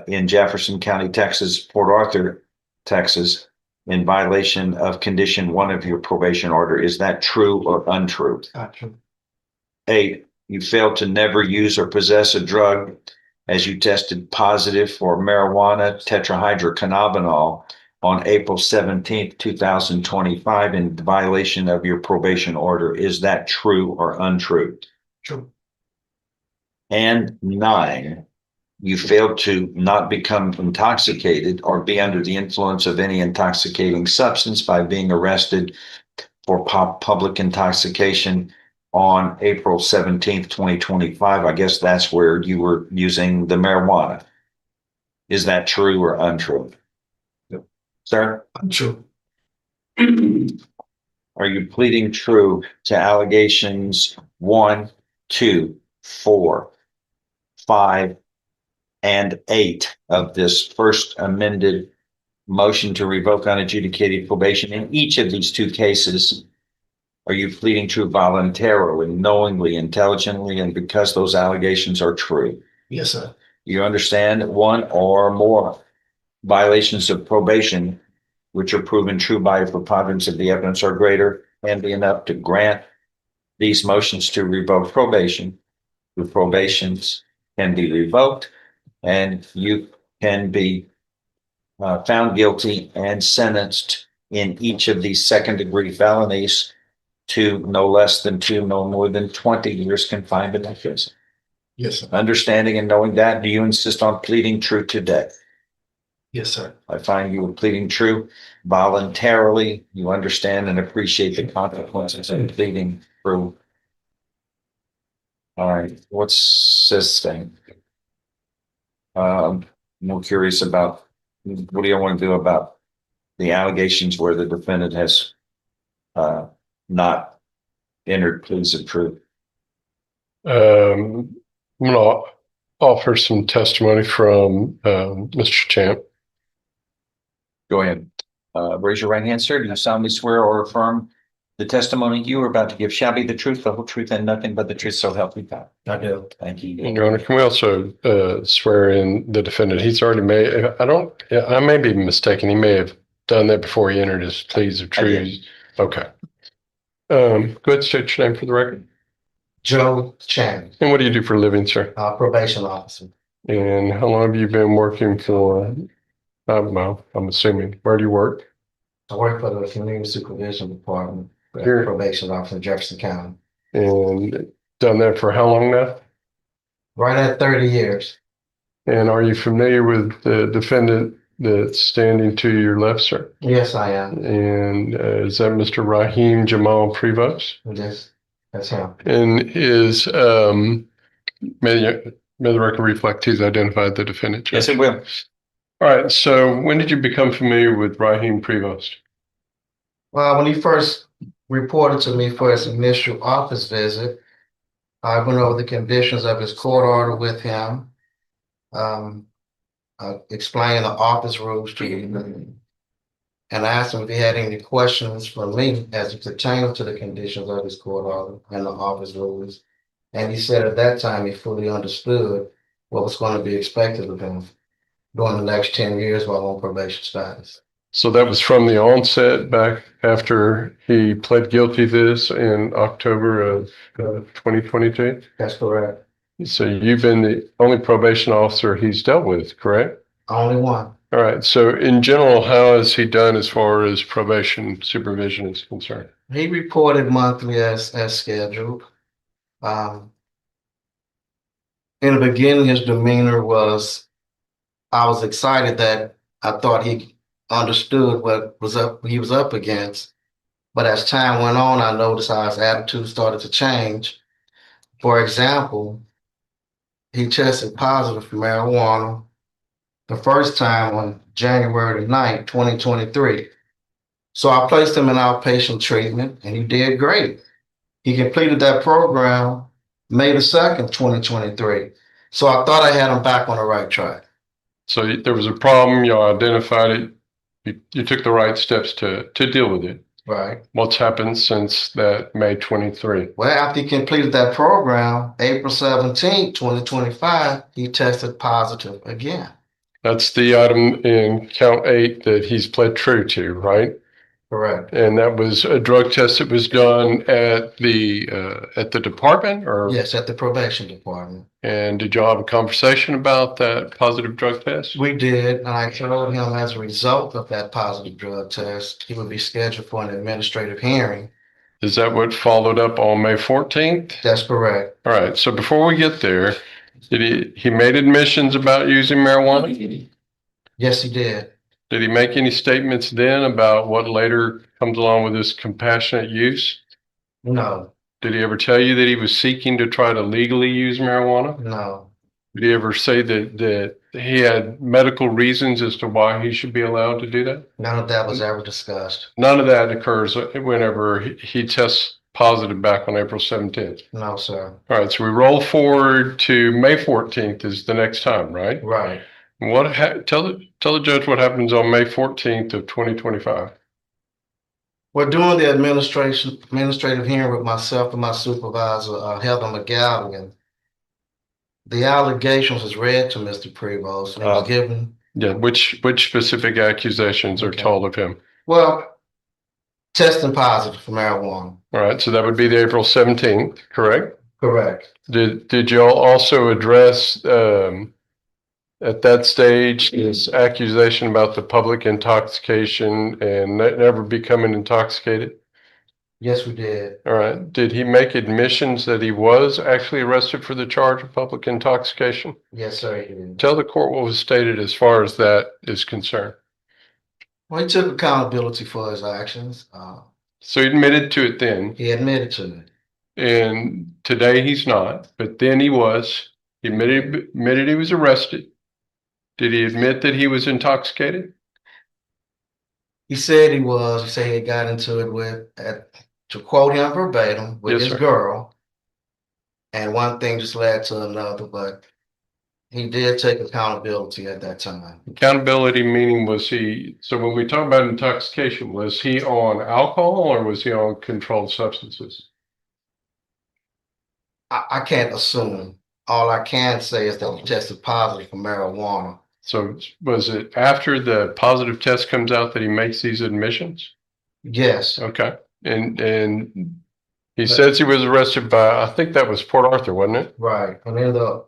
O: in Jefferson County, Texas, Port Arthur, Texas, in violation of condition 1 of your probation order. Is that true or untrue?
P: Untrue.
O: 8, you failed to never use or possess a drug as you tested positive for marijuana tetrahydrocannabinol on April 17th, 2025 in violation of your probation order. Is that true or untrue?
P: True.
O: And 9, you failed to not become intoxicated or be under the influence of any intoxicating substance by being arrested for public intoxication on April 17th, 2025. I guess that's where you were using the marijuana. Is that true or untrue?
P: No.
O: Sir?
P: Untrue.
O: Are you pleading true to allegations 1, 2, 4, 5, and 8 of this first amended motion to revoke unadjudicated probation in each of these two cases, are you pleading true voluntarily, knowingly, intelligently, and because those allegations are true?
P: Yes, sir.
O: You understand one or more violations of probation, which are proven true by a preponderance of the evidence are greater and be enough to grant these motions to revoke probation. The probations can be revoked and you can be found guilty and sentenced in each of these second-degree felonies to no less than 2, no more than 20 years confined in prison.
P: Yes, sir.
O: Understanding and knowing that, do you insist on pleading true today?
P: Yes, sir.
O: I find you pleading true voluntarily. You understand and appreciate the consequences of pleading true. All right, what's this thing? I'm more curious about, what do you want to do about the allegations where the defendant has not entered pleas of truth?
R: I'm going to offer some testimony from Mr. Champ.
O: Go ahead. Raise your right hand, sir. Do you solemnly swear or affirm the testimony you are about to give shall be the truth, the whole truth, and nothing but the truth, so help you God?
P: I do.
O: Thank you.
R: Your Honor, can we also swear in the defendant? He's already made, I may be mistaken. He may have done that before he entered his pleas of truth. Okay. Go ahead, state your name for the record.
P: Joe Chan.
R: And what do you do for a living, sir?
P: Probation officer.
R: And how long have you been working for, well, I'm assuming, where do you work?
P: I work for the Community Supervision Department,
R: Here.
P: probation officer in Jefferson County.
R: And done that for how long now?
P: Right at 30 years.
R: And are you familiar with the defendant that's standing to your left, sir?
P: Yes, I am.
R: And is that Mr. Rahim Jamal Prevost?
P: Yes, that's him.
R: And is, may the record reflect he's identified the defendant?
O: Yes, it will.
R: All right. So when did you become familiar with Rahim Prevost?
P: Well, when he first reported to me for his initial office visit, I went over the conditions of his court order with him, explained the office rules to him, and asked him if he had any questions for me as it pertains to the conditions of his court order and the office rules. And he said at that time he fully understood what was going to be expected of him during the next 10 years while on probation status.
R: So that was from the onset back after he pled guilty to this in October of 2022?
P: That's correct.
R: So you've been the only probation officer he's dealt with, correct?
P: Only one.
R: All right. So in general, how has he done as far as probation supervision is concerned?
P: He reported monthly as scheduled. In the beginning, his demeanor was, I was excited that I thought he understood what he was up against. But as time went on, I noticed how his attitude started to change. For example, he tested positive for marijuana the first time on January 9th, 2023. So I placed him in outpatient treatment and he did great. He completed that program May the 2nd, 2023. So I thought I had him back on the right track.
R: So there was a problem, you identified it, you took the right steps to deal with it.
P: Right.
R: What's happened since that May 23?
P: Well, after he completed that program, April 17th, 2025, he tested positive again.
R: That's the item in count 8 that he's pled true to, right?
P: Correct.
R: And that was a drug test that was done at the department, or?
P: Yes, at the probation department.
R: And did y'all have a conversation about that positive drug test?
P: We did, and I told him as a result of that positive drug test, he would be scheduled for an administrative hearing.
R: Is that what followed up on May 14th?
P: That's correct.
R: All right. So before we get there, did he made admissions about using marijuana?
P: Yes, he did.
R: Did he make any statements then about what later comes along with this compassionate use?
P: No.
R: Did he ever tell you that he was seeking to try to legally use marijuana?
P: No.
R: Did he ever say that he had medical reasons as to why he should be allowed to do that?
P: None of that was ever discussed.
R: None of that occurs whenever he tests positive back on April 17th?
P: No, sir.
R: All right, so we roll forward to May 14th is the next time, right?
P: Right.
R: Tell the judge what happens on May 14th of 2025.
P: Well, during the administrative hearing with myself and my supervisor, Heather McGowan, the allegations was read to Mr. Prevost and was given.
R: Yeah, which specific accusations are told of him?
P: Well, testing positive for marijuana.
R: All right, so that would be the April 17th, correct?
P: Correct.
R: Did y'all also address at that stage his accusation about the public intoxication and never becoming intoxicated?
P: Yes, we did.
R: All right. Did he make admissions that he was actually arrested for the charge of public intoxication?
P: Yes, sir, he did.
R: Tell the court what was stated as far as that is concerned.
P: Well, he took accountability for his actions.
R: So he admitted to it then.
P: He admitted to it.
R: And today he's not, but then he was. He admitted he was arrested. Did he admit that he was intoxicated?
P: He said he was. He said he had got into it to quote him verbatim, with his girl. And one thing just led to another, but he did take accountability at that time.
R: Accountability meaning so when we talk about intoxication, was he on alcohol or was he on controlled substances?
P: I can't assume. All I can say is that he tested positive for marijuana.
R: So was it after the positive test comes out that he makes these admissions?
P: Yes.
R: Okay. And he says he was arrested by, I think that was Port Arthur, wasn't it?
P: Right. And in the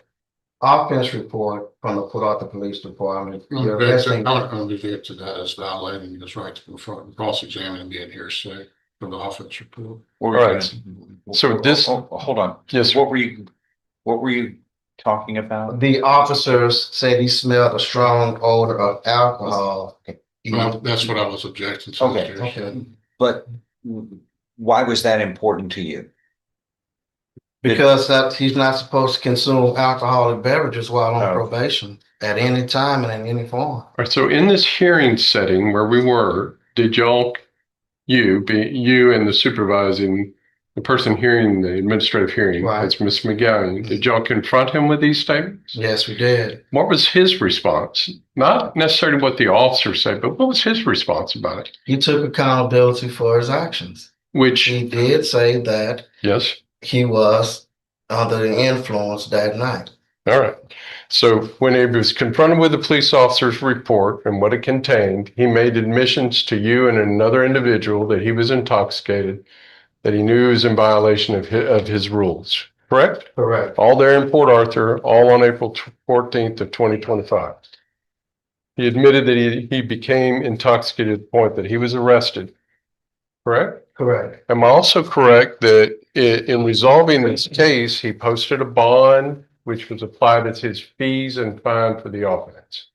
P: offense report from the Port Arthur Police Department, you're arresting.
S: I'm not going to get to that as violating his right to confront and cross-examine and being hearsay from the offense report.
R: All right. So this.
O: Hold on.
R: Yes.
O: What were you talking about?
P: The officers said he smelled a strong odor of alcohol.
S: Well, that's what I was objecting to.
O: Okay. But why was that important to you?
P: Because he's not supposed to consume alcoholic beverages while on probation at any time and in any form.
R: All right. So in this hearing setting where we were, did you and the person hearing the administrative hearing, that's Ms. McGowan, did y'all confront him with these statements?
P: Yes, we did.
R: What was his response? Not necessarily what the officers said, but what was his response about it?
P: He took accountability for his actions.
R: Which
P: he did say that he was under the influence that night.
R: All right. So when he was confronted with the police officer's report and what it contained, he made admissions to you and another individual that he was intoxicated, that he knew he was in violation of his rules. Correct?
P: Correct.
R: All there in Port Arthur, all on April 14th of 2025. He admitted that he became intoxicated to the point that he was arrested. Correct?
P: Correct.
R: Am I also correct that in resolving this case, he posted a bond which was applied as his fees and fine for the offense?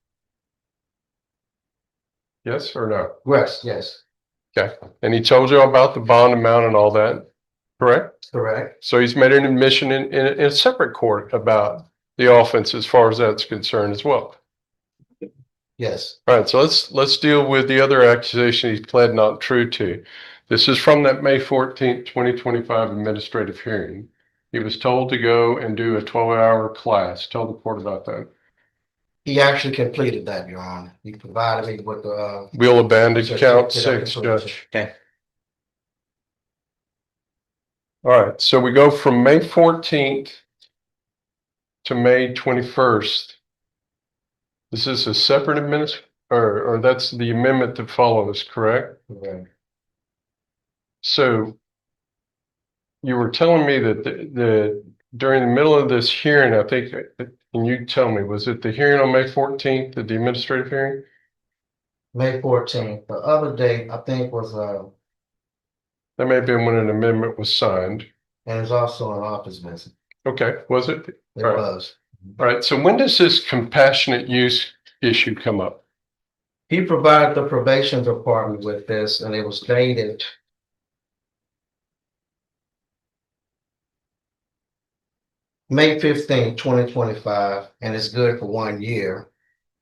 R: Yes or no?
P: Yes.
R: Okay. And he told you about the bond amount and all that, correct?
P: Correct.
R: So he's made an admission in a separate court about the offense as far as that's concerned as well.
P: Yes.
R: All right. So let's deal with the other accusation he's pled not true to. This is from that May 14th, 2025 administrative hearing. He was told to go and do a 12-hour class. Tell the court about that.
P: He actually completed that, Your Honor. He provided me with the
R: We'll abandon count 6, Judge.
O: Okay.
R: All right. So we go from May 14th to May 21st. This is a separate or that's the amendment that follows, correct?
P: Correct.
R: So you were telling me that during the middle of this hearing, I think, can you tell me, was it the hearing on May 14th, the administrative hearing?
P: May 14th. The other date, I think, was
R: That may have been when an amendment was signed.
P: and it's also an office visit.
R: Okay, was it?
P: It
R: All right.
P: was.
R: All right. So when does this compassionate use issue come up?
P: He provided the probation department with this, and it was dated May 15th, 2025, and it's good for 1 year.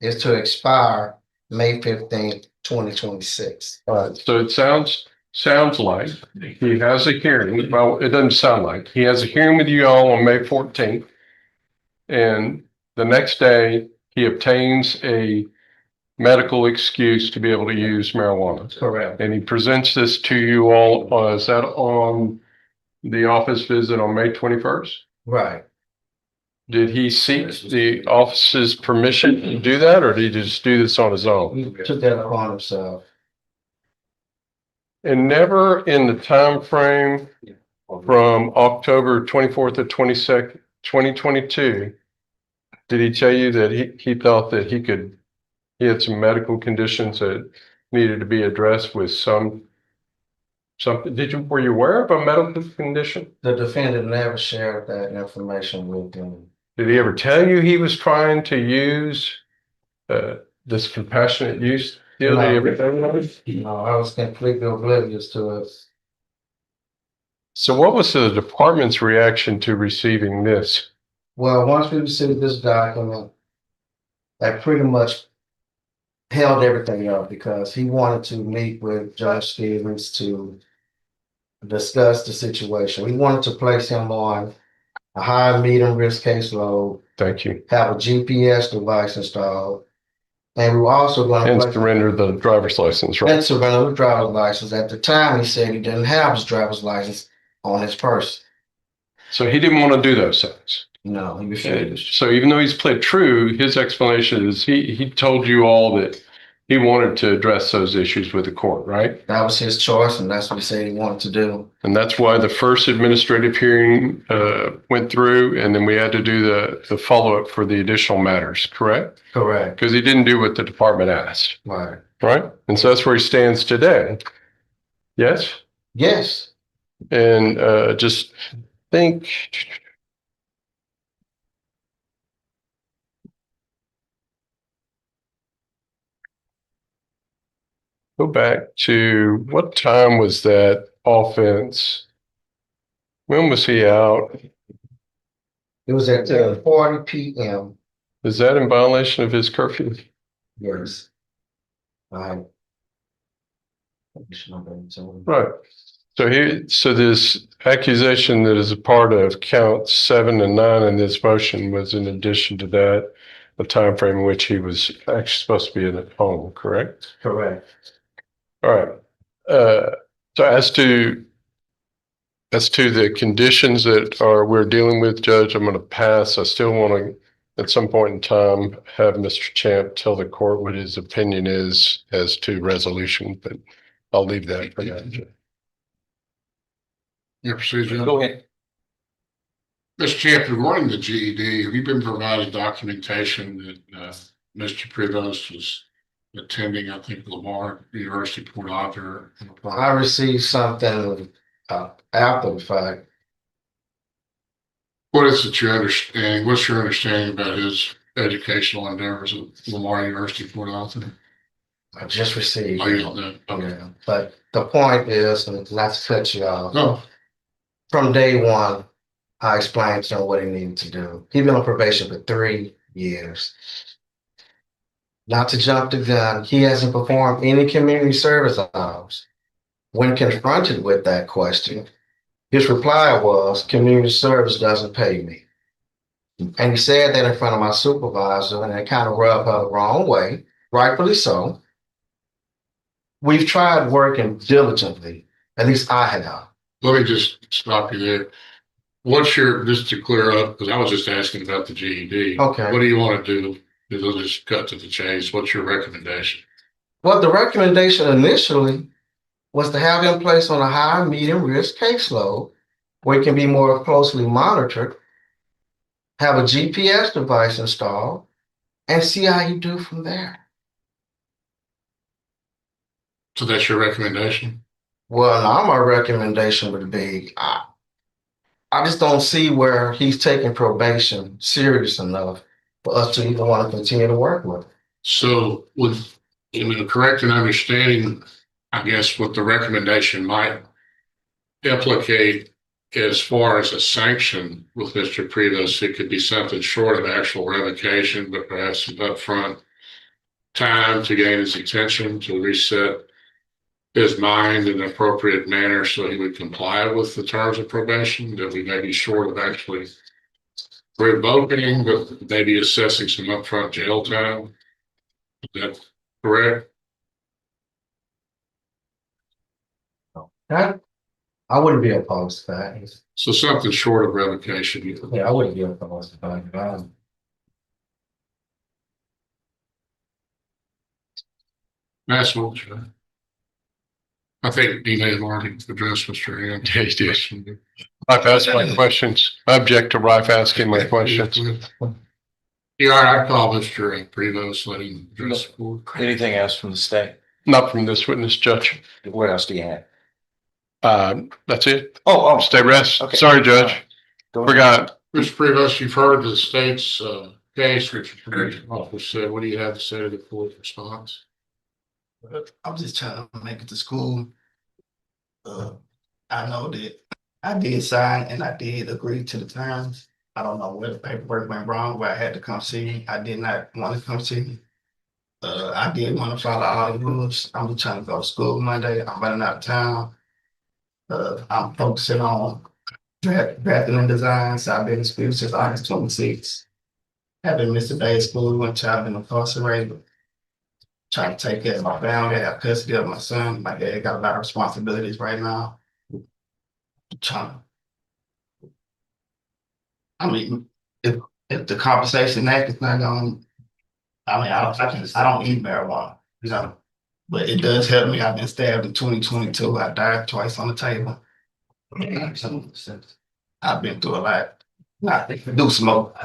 P: It's to expire May 15th, 2026.
R: All right. So it sounds like he has a hearing. Well, it doesn't sound like he has a hearing with you all on May 14th. And the next day he obtains a medical excuse to be able to use marijuana.
P: Correct.
R: And he presents this to you all, is that on the office visit on May 21st?
P: Right.
R: Did he seek the office's permission to do that, or did he just do this on his own?
P: He took that upon himself.
R: And never in the time frame from October 24th to 22nd, 2022, did he tell you that he thought that he had some medical conditions that needed to be addressed with something? Were you aware of a medical condition?
P: The defendant never shared that information with him.
R: Did he ever tell you he was trying to use this compassionate use deal?
P: No.
R: Did he ever tell you that?
P: No, I was completely oblivious to it.
R: So what was the department's reaction to receiving this?
P: Well, once we received this document, I pretty much held everything up because he wanted to meet with Judge Stevens to discuss the situation. We wanted to place him on a high medium risk caseload.
R: Thank you.
P: Have a GPS device installed. And we were also going to
R: And surrender the driver's license, right?
P: And surrender the driver's license. At the time, he said he didn't have his driver's license on his person.
R: So he didn't want to do those things.
P: No, he refused.
R: So even though he's played true, his explanation is he told you all that he wanted to address those issues with the court, right?
P: That was his choice, and that's what he said he wanted to do.
R: And that's why the first administrative hearing went through, and then we had to do the follow-up for the additional matters, correct?
P: Correct.
R: Because he didn't do what the department asked.
P: Right.
R: Right? And so that's where he stands today. Yes?
P: Yes.
R: And just think. Go back to what time was that offense? When was he out?
P: It was at 10:40 p.m.
R: Is that in violation of his curfew?
P: Yes.
R: Right. So this accusation that is a part of counts 7 and 9 in this motion was in addition to that, a time frame in which he was actually supposed to be in at home, correct?
P: Correct.
R: All right. So as to the conditions that we're dealing with, Judge, I'm going to pass. I still want to, at some point in time, have Mr. Champ tell the court what his opinion is as to resolution, but I'll leave that for now.
S: Yeah, procedure.
O: Go ahead.
S: Mr. Champ, regarding the GED, have you been provided documentation that Mr. Prevost was attending, I think, Lamar University, Port Arthur?
P: I received something after the fact.
S: What is it your understanding? What's your understanding about his educational endeavors at Lamar University, Port Arthur?
P: I just received.
S: Oh, you don't know? Okay.
P: Yeah. But the point is, and not to cut you off.
S: No.
P: From day one, I explained to him what he needed to do. He'd been on probation for 3 years. Not to jump the gun, he hasn't performed any community service hours. When confronted with that question, his reply was, community service doesn't pay me. And he said that in front of my supervisor, and it kind of rubbed her the wrong way, rightfully so. We've tried working diligently, at least I have.
S: Let me just stop you there. What's your, just to clear up, because I was just asking about the GED.
P: Okay.
S: What do you want to do? Let's just cut to the chase. What's your recommendation?
P: Well, the recommendation initially was to have him placed on a high, medium risk caseload where he can be more closely monitored, have a GPS device installed, and see how you do from there.
S: So that's your recommendation?
P: Well, now my recommendation would be, I just don't see where he's taking probation serious enough for us to even want to continue to work with.
S: So correct in understanding, I guess, what the recommendation might implicate as far as a sanction with Mr. Prevost, it could be something short of actual revocation, but perhaps some upfront time to gain his attention, to reset his mind in an appropriate manner so he would comply with the terms of probation, that we may be short of actually revoking, but maybe assessing some upfront jail time. Is that correct?
P: I wouldn't be opposed to that.
S: So something short of revocation.
P: Yeah, I wouldn't be opposed to that.
S: That's what I think he may have already addressed Mr. Hand.
R: Yeah, he did. I've asked my questions. I object to Rife asking my questions.
S: Yeah, I call Mr. Prevost, let him address the board.
O: Anything else from the state?
R: Not from this witness, Judge.
O: What else do you have?
R: That's it.
O: Oh,
R: Stay rest.
O: okay.
R: Sorry, Judge. Forgot.
S: Mr. Prevost, you've heard the state's case, which the probation officer said. What do you have to say to the court response?
P: I'm just trying to make it to school. I know that I did sign and I did agree to the terms. I don't know where the paperwork went wrong, where I had to come see you. I did not want to come see you. I did want to follow all the rules. I'm just trying to go to school Monday. I'm running out of town. I'm focusing on drafting and design. So I've been in school since August 26th. Haven't missed a day of school. One child been incarcerated. Trying to take care of my family. I have custody of my son. My dad got a lot of responsibilities right now. I mean, if the compensation act is not going, I mean, I don't eat marijuana, you know, but it does help me. I've been stabbed in 2022. I died twice on the table. I've been through a lot. Not do smoke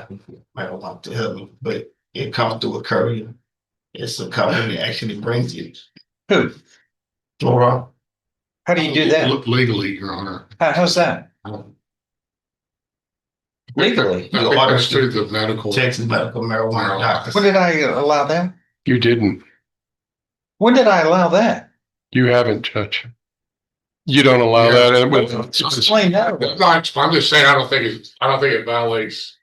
P: marijuana to help me, but it comes through a courier. It's a company that actually brings it.
O: Who?
P: Flora.
O: How do you do that?
S: Legally, Your Honor.
O: How's that? Legally?
S: I think that's through the medical.
P: Texas medical marijuana doctors.
O: When did I allow that?
R: You didn't.
O: When did I allow that?
R: You haven't, Judge. You don't allow that.
O: Explain that.
S: I'm just saying, I don't think it violates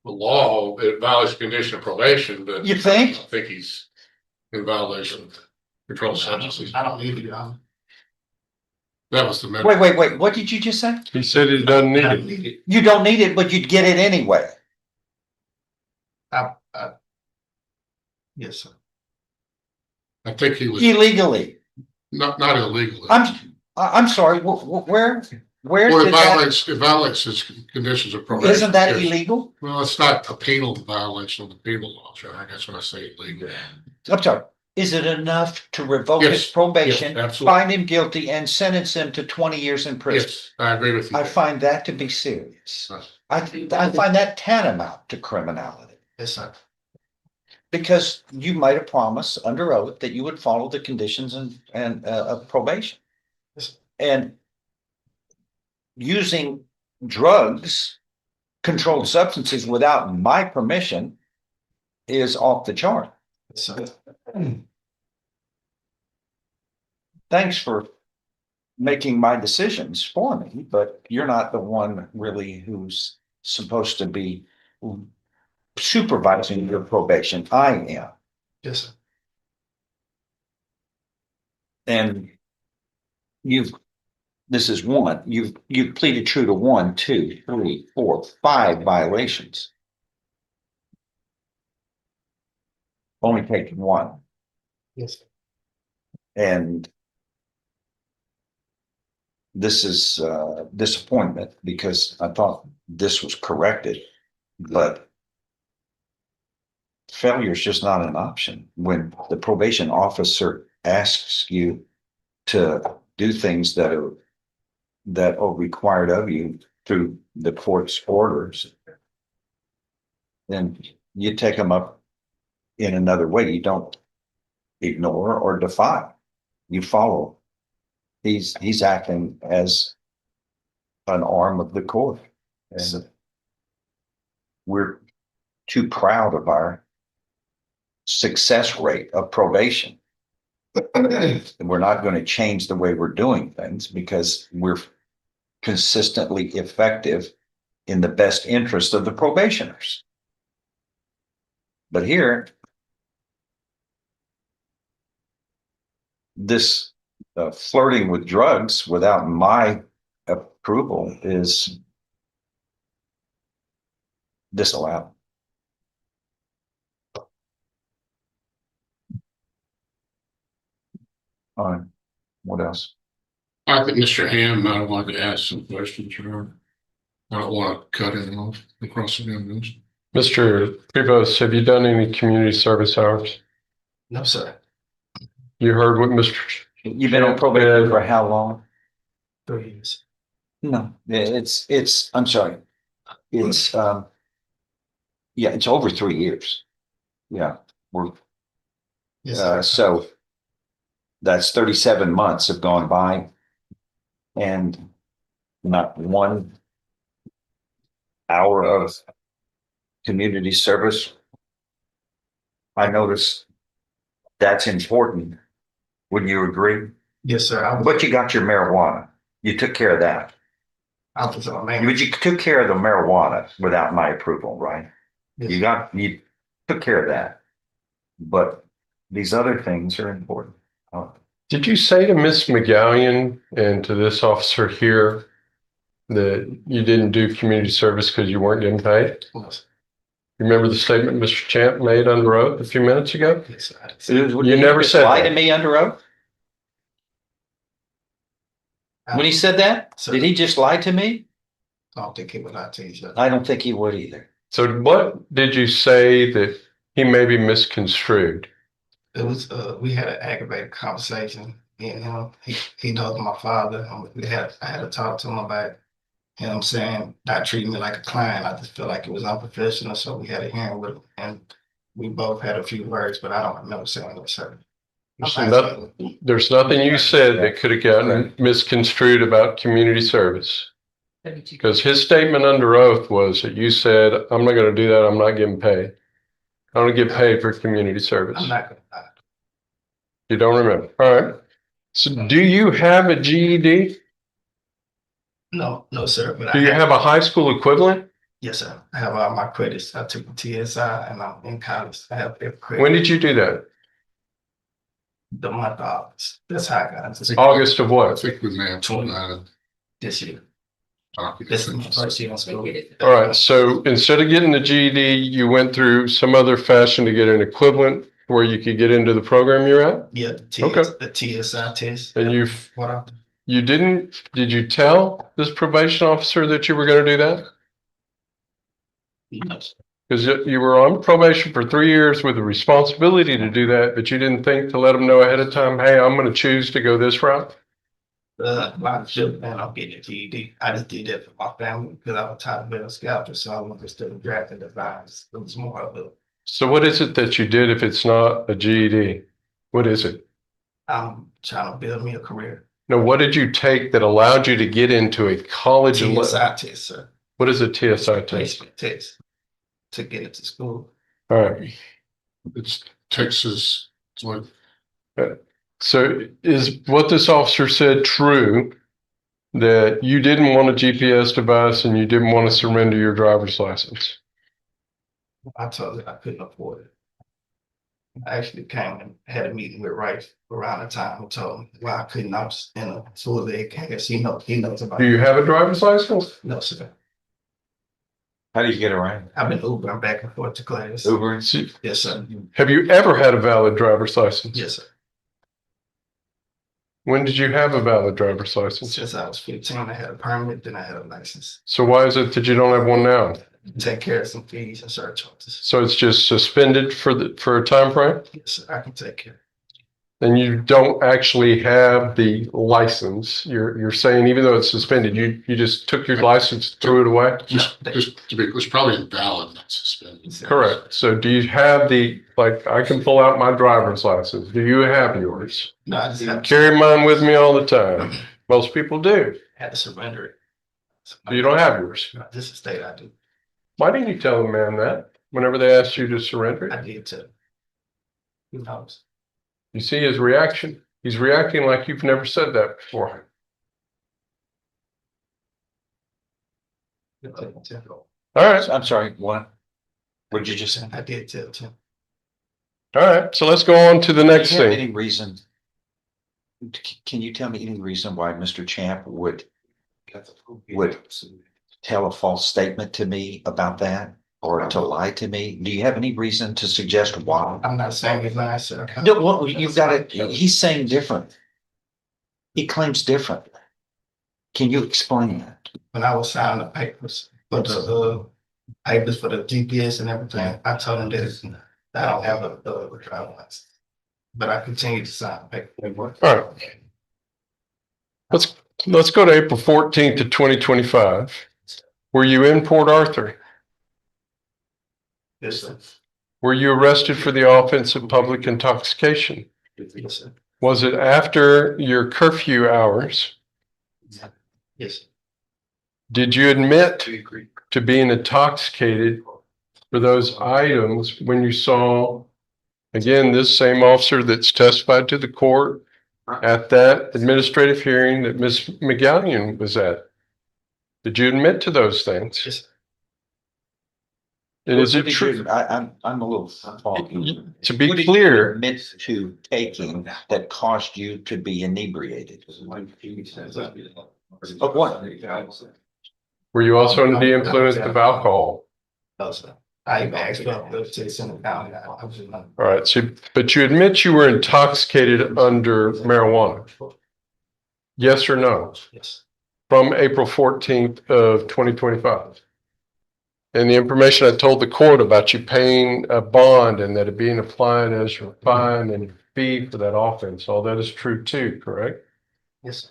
S: the law. It violates the condition of probation, but
O: you think?
S: I think he's in violation of controlled substances.
P: I don't need it, Your Honor.
S: That was the medical.
O: Wait. What did you just say?
R: He said he doesn't need it.
O: You don't need it, but you'd get it anyway.
P: Yes, sir.
S: I think he was
O: Illegally.
S: not illegally.
O: I'm sorry. Where
S: Well,
O: did
S: it violates his conditions of probation.
O: Isn't that illegal?
S: Well, it's not a penal violation of the penal law, John. I guess when I say illegal.
O: I'm sorry. Is it enough to revoke his probation, find him guilty, and sentence him to 20 years in prison?
S: Yes, I agree with you.
O: I find that to be serious. I find that tantamount to criminality.
P: Yes, sir.
O: Because you might have promised under oath that you would follow the conditions and of probation.
P: Yes.
O: And using drugs, controlled substances without my permission is off the chart.
P: Yes, sir.
O: Thanks for making my decisions for me, but you're not the one really who's supposed to be supervising your probation. I am.
P: Yes, sir.
O: And this is one, you've pleaded true to 1, 2, 3, 4, 5 violations. Only taken one.
P: Yes, sir.
O: And this is disappointment because I thought this was corrected, but failure is just not an option. When the probation officer asks you to do things that are required of you through the court's orders, then you take them up in another way. You ignore or defy. You follow. He's acting as an arm of the court. And we're too proud of our success rate of probation. And we're not going to change the way we're doing things because we're consistently effective in the best interest of the probationers. But here, this flirting with drugs without my approval is disallowed. All right, what else?
S: I think Mr. Ham might have wanted to ask some questions, or I don't want to cut him off across the windows.
R: Mr. Prevost, have you done any community service hours?
P: No, sir.
R: You heard what Mr.
O: You've been on probation for how long?
P: 3 years.
O: No, I'm sorry. It's, yeah, it's over 3 years. Yeah, we're,
P: Yes, sir.
O: so that's 37 months have gone by and not 1 hour of community service. I notice that's important. Wouldn't you agree?
P: Yes, sir.
O: But you got your marijuana. You took care of that.
P: I was on man.
O: But you took care of the marijuana without my approval, right?
P: Yes.
O: You took care of that. But these other things are important.
R: Did you say to Miss McGowan and to this officer here that you didn't do community service because you weren't getting paid?
P: Yes.
R: Remember the statement Mr. Champ made under oath a few minutes ago?
P: Yes, sir.
R: You never said
O: lie
R: that.
O: to me under oath? When he said that,
P: Sir.
O: did he just lie to me?
P: I don't think he would lie to you, sir.
O: I don't think he would either.
R: So what did you say that he maybe misconstrued?
P: It was, we had an aggravated conversation, and he knows my father. I had to talk to him about, you know what I'm saying, not treating me like a client. I just feel like it was unprofessional, so we had a hearing with him, and we both had a few words, but I don't remember saying it, sir.
R: There's nothing you said that could have gotten misconstrued about community service. Because his statement under oath was that you said, I'm not going to do that. I'm not getting paid. I don't get paid for community service.
P: I'm not gonna lie.
R: You don't remember. All right. So do you have a GED?
P: No, sir. But
R: Do you have a high school equivalent?
P: Yes, sir. I have all my credits. I took the TSI and I'm in college. I have every credit.
R: When did you do that?
P: The month of August. That's how I got into
R: August of
S: I
R: what?
S: think we may have told that.
P: this year. This is my first year in school.
R: All right. So instead of getting the GED, you went through some other fashion to get an equivalent where you could get into the program you're at?
P: Yeah,
R: Okay.
P: the TSI test.
R: And
P: What
R: did you tell this probation officer that you were going to do that?
P: Yes.
R: Because you were on probation for 3 years with the responsibility to do that, but you didn't think to let them know ahead of time, hey, I'm going to choose to go this route?
P: I should plan on getting a GED. I just did that for my family because I was tired of being a scalper, so I wanted to still draft and defiance. It was more of a
R: So what is it that you did if it's not a GED? What is it?
P: I'm trying to build me a career.
R: Now, what did you take that allowed you to get into a college?
P: TSI test, sir.
R: What is a TSI test?
P: Placement test to get into school.
R: All right.
S: It's Texas. It's like
R: So is what this officer said true, that you didn't want a GPS device and you didn't want to surrender your driver's license?
P: I told her I couldn't afford it. I actually came and had a meeting with Rice around the time and told him why I couldn't. I was in a full leg cast. He knows about
R: Do you
P: it.
R: have a driver's license?
P: No, sir.
O: How do you get around?
P: I've been Ubering back and forth to class.
O: Ubering?
P: Yes, sir.
R: Have you ever had a valid driver's license?
P: Yes, sir.
R: When did you have a valid driver's license?
P: Since I was 15, I had a permit, then I had a license.
R: So why is it that you don't have one now?
P: Take care of some fees and surcharges.
R: So it's just suspended for a time frame?
P: Yes, sir. I can take care.
R: And you don't actually have the license. You're saying even though it's suspended, you just took your license, threw it away?
S: just to be, it's probably invalid, not suspended.
R: Correct. So do you have I can pull out my driver's license. Do you have yours?
P: No, I just have
R: Carry mine with me all the time. Most people do.
P: had to surrender it.
R: You don't have yours.
P: No, this is state I do.
R: Why didn't you tell the man that whenever they asked you to surrender
P: I
R: it?
P: did too. Who knows?
R: You see his reaction? He's reacting like you've never said that before. All right.
O: I'm sorry, what? What did you just say?
P: I did tell too.
R: All right. So let's go on to the next
O: Do you have
R: thing.
O: any reason? Can you tell me any reason why Mr. Champ would tell a false statement to me about that or to lie to me? Do you have any reason to suggest why?
P: I'm not saying it's not, sir.
O: No, well, you've got it. He's saying different. He claims different. Can you explain that?
P: When I was signing the papers for the GPS and everything, I told him that I don't have a driver's license. But I continue to sign the paperwork.
R: All right. Let's go to April 14th of 2025. Were you in Port Arthur?
P: Yes, sir.
R: Were you arrested for the offense of public intoxication?
P: Yes, sir.
R: Was it after your curfew hours?
P: Yes.
R: Did you admit to being intoxicated for those items when you saw, again, this same officer that's testified to the court at that administrative hearing that Ms. McGallion was at? Did you admit to those things?
P: Yes.
R: And is it true?
O: I'm a little foggy.
R: To be
O: What did
R: clear,
O: you admit to taking that caused you to be inebriated? Of what?
R: were you also under the influence of alcohol?
P: No, sir. I even asked for the citizen of county. I was just not.
R: All right, so, but you admit you were intoxicated under marijuana? Yes or no?
P: Yes.
R: From April 14th of 2025? And the information I told the court about you paying a bond and that it being applied as your fine and fee for that offense, all that is true too, correct?
P: Yes, sir.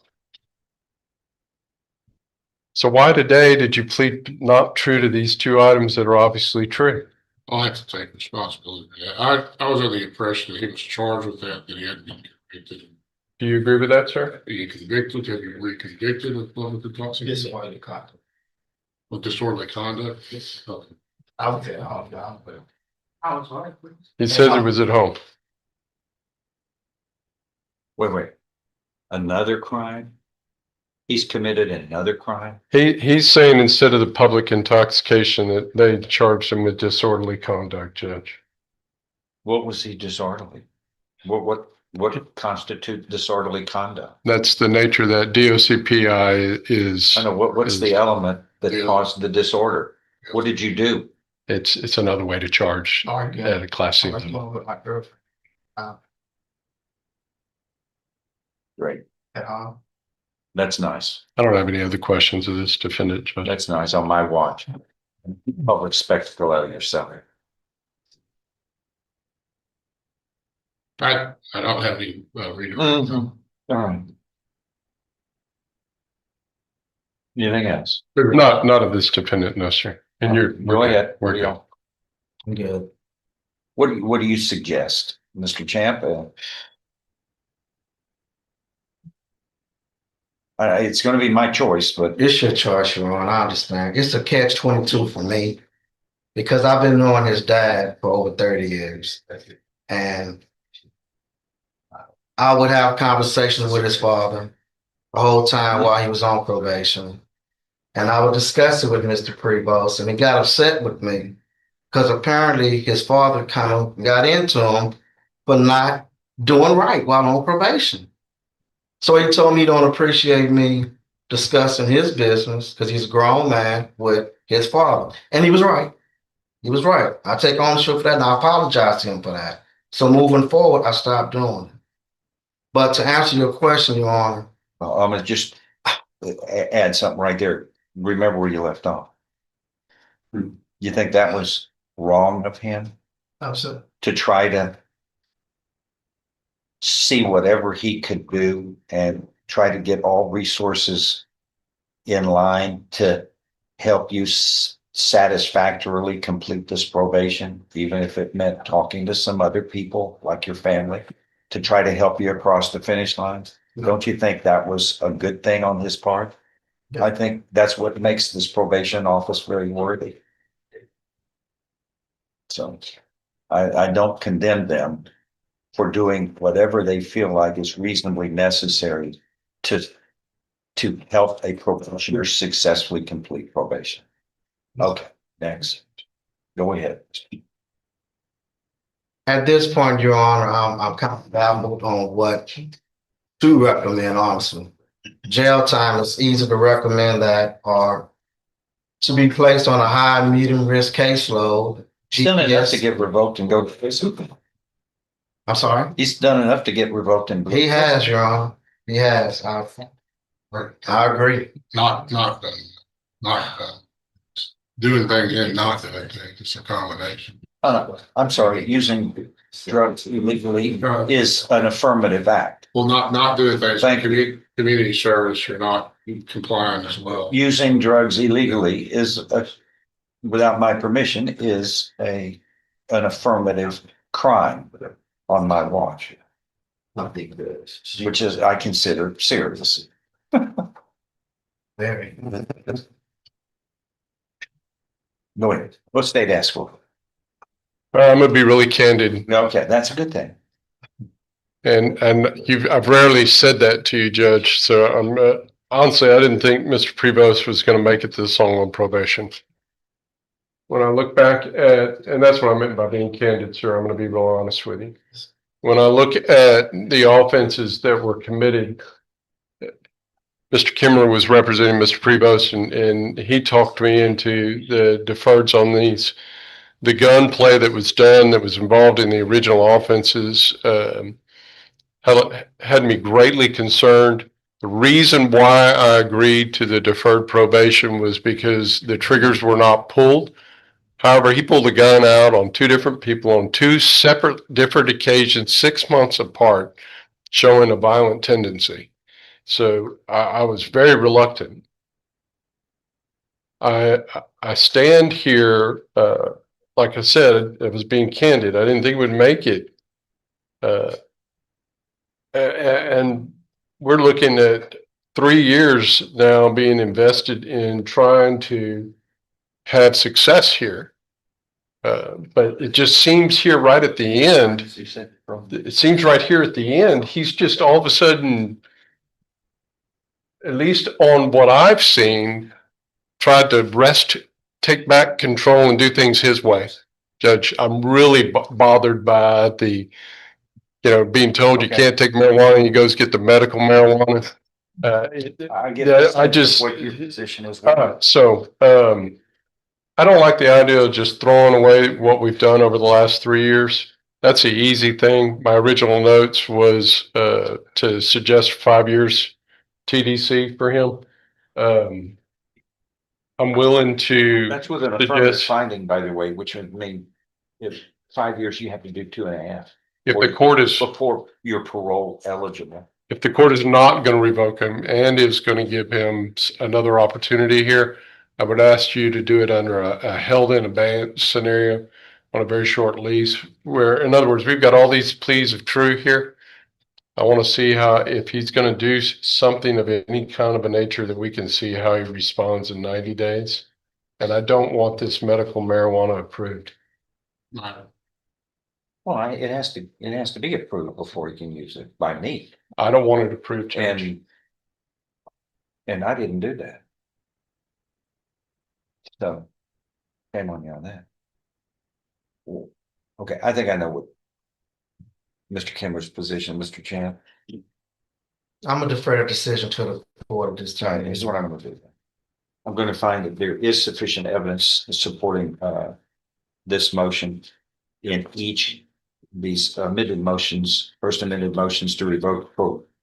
R: So why today did you plead not true to these two items that are obviously true?
S: I have to take responsibility for that. I was under the impression that he was charged with that he had been convicted.
R: Do you agree with that, sir?
S: He convicted, have you re-convicted of public intoxication?
P: Disorderly conduct.
S: With disorderly conduct?
P: Yes.
S: Okay.
P: I was at home, John, but. I was right.
R: He says it was at home.
O: Wait. Another crime? He's committed another crime?
R: He's saying instead of the public intoxication that they charged him with disorderly conduct, Judge.
O: What was he disorderly? What constitutes disorderly conduct?
R: That's the nature of that DOCPI is.
O: I know, what's the element that caused the disorder? What did you do?
R: It's another way to charge at a class C level.
P: With my girlfriend.
O: Great.
P: At home.
O: That's nice.
R: I don't have any other questions of this defendant, Judge.
O: That's nice on my watch. Public spectacle out of yourself.
S: I don't have any reading.
O: All right. Anything else?
R: Not of this defendant, no, sir. And you're
O: Go ahead.
R: We're good.
P: I'm good.
O: What do you suggest, Mr. Champ? It's going to be my choice, but
P: It's your choice, Ron. I understand. It's a catch-22 for me because I've been knowing his dad for over 30 years. And I would have conversations with his father the whole time while he was on probation. And I would discuss it with Mr. Prevost, and he got upset with me because apparently his father kind of got into him for not doing right while on probation. So he told me he don't appreciate me discussing his business because he's a grown man with his father. And he was right. He was right. I take ownership for that, and I apologize to him for that. So moving forward, I stopped doing it. But to answer your question, Your Honor.
O: I'm going to just add something right there. Remember where you left off. You think that was wrong of him?
P: Absolutely.
O: To try to see whatever he could do and try to get all resources in line to help you satisfactorily complete this probation, even if it meant talking to some other people like your family to try to help you across the finish line. Don't you think that was a good thing on his part? I think that's what makes this probation office very worthy. So I don't condemn them for doing whatever they feel like is reasonably necessary to help a probationer successfully complete probation. Okay, next. Go ahead.
P: At this point, Your Honor, I'm kind of baffled on what to recommend, honestly. Jail time is easy to recommend that, or to be placed on a high medium risk caseload.
O: He's done enough to
P: GPS
O: get revoked and go to prison.
P: I'm sorry?
O: He's done enough to get revoked and.
P: He has, Your Honor. He has. I agree.
S: Not doing things and not doing things, it's a combination.
O: I'm sorry, using drugs illegally is an affirmative act.
S: Well, not doing things.
O: Thank you.
S: Community service, you're not complying as well.
O: Using drugs illegally without my permission, is an affirmative crime on my watch. Which is, I consider serious.
P: Very.
O: Go ahead. What state ask for?
R: I'm gonna be really candid.
O: Okay, that's a good thing.
R: And I've rarely said that to you, Judge. So I'm honestly, I didn't think Mr. Prevost was going to make it this long on probation. When I look back at, and that's what I meant by being candid, sir, I'm going to be real honest with you. When I look at the offenses that were committed, Mr. Kimmerer was representing Mr. Prevost, and he talked me into the deferreds on these. The gunplay that was done, that was involved in the original offenses, had me greatly concerned. The reason why I agreed to the deferred probation was because the triggers were not pulled. However, he pulled the gun out on two different people on two separate different occasions, 6 months apart, showing a violent tendency. So I was very reluctant. I stand here, like I said, I was being candid. I didn't think it would make it. And we're looking at 3 years now being invested in trying to have success here. But it just seems here right at the end, it seems right here at the end, he's just all of a sudden, at least on what I've seen, tried to take back control and do things his way. Judge, I'm really bothered by the, being told you can't take marijuana and he goes get the medical marijuana.
O: I get
R: I just,
O: what your position is.
R: I don't like the idea of just throwing away what we've done over the last 3 years. That's the easy thing. My original notes was to suggest 5 years TDC for him. I'm willing to.
O: That's with an affirmative finding, by the way, which would mean if 5 years, you have to do 2.5.
R: If the court is
O: before you're parole eligible.
R: If the court is not going to revoke him and is going to give him another opportunity here, I would ask you to do it under a held in abeyance scenario on a very short lease, where, in other words, we've got all these pleas of true here. I want to see how, if he's going to do something of any kind of a nature, that we can see how he responds in 90 days. And I don't want this medical marijuana approved.
O: Well, it has to be approved before he can use it by me.
R: I don't want it approved, Judge.
O: And I didn't do that. So, shame on you on that. Okay, I think I know what Mr. Kimmerer's position, Mr. Chan.
P: I'm gonna defer the decision to the court at this time.
O: Here's what I'm gonna do. I'm gonna find that there is sufficient evidence supporting this motion in each these amended motions, first amended motions to revoke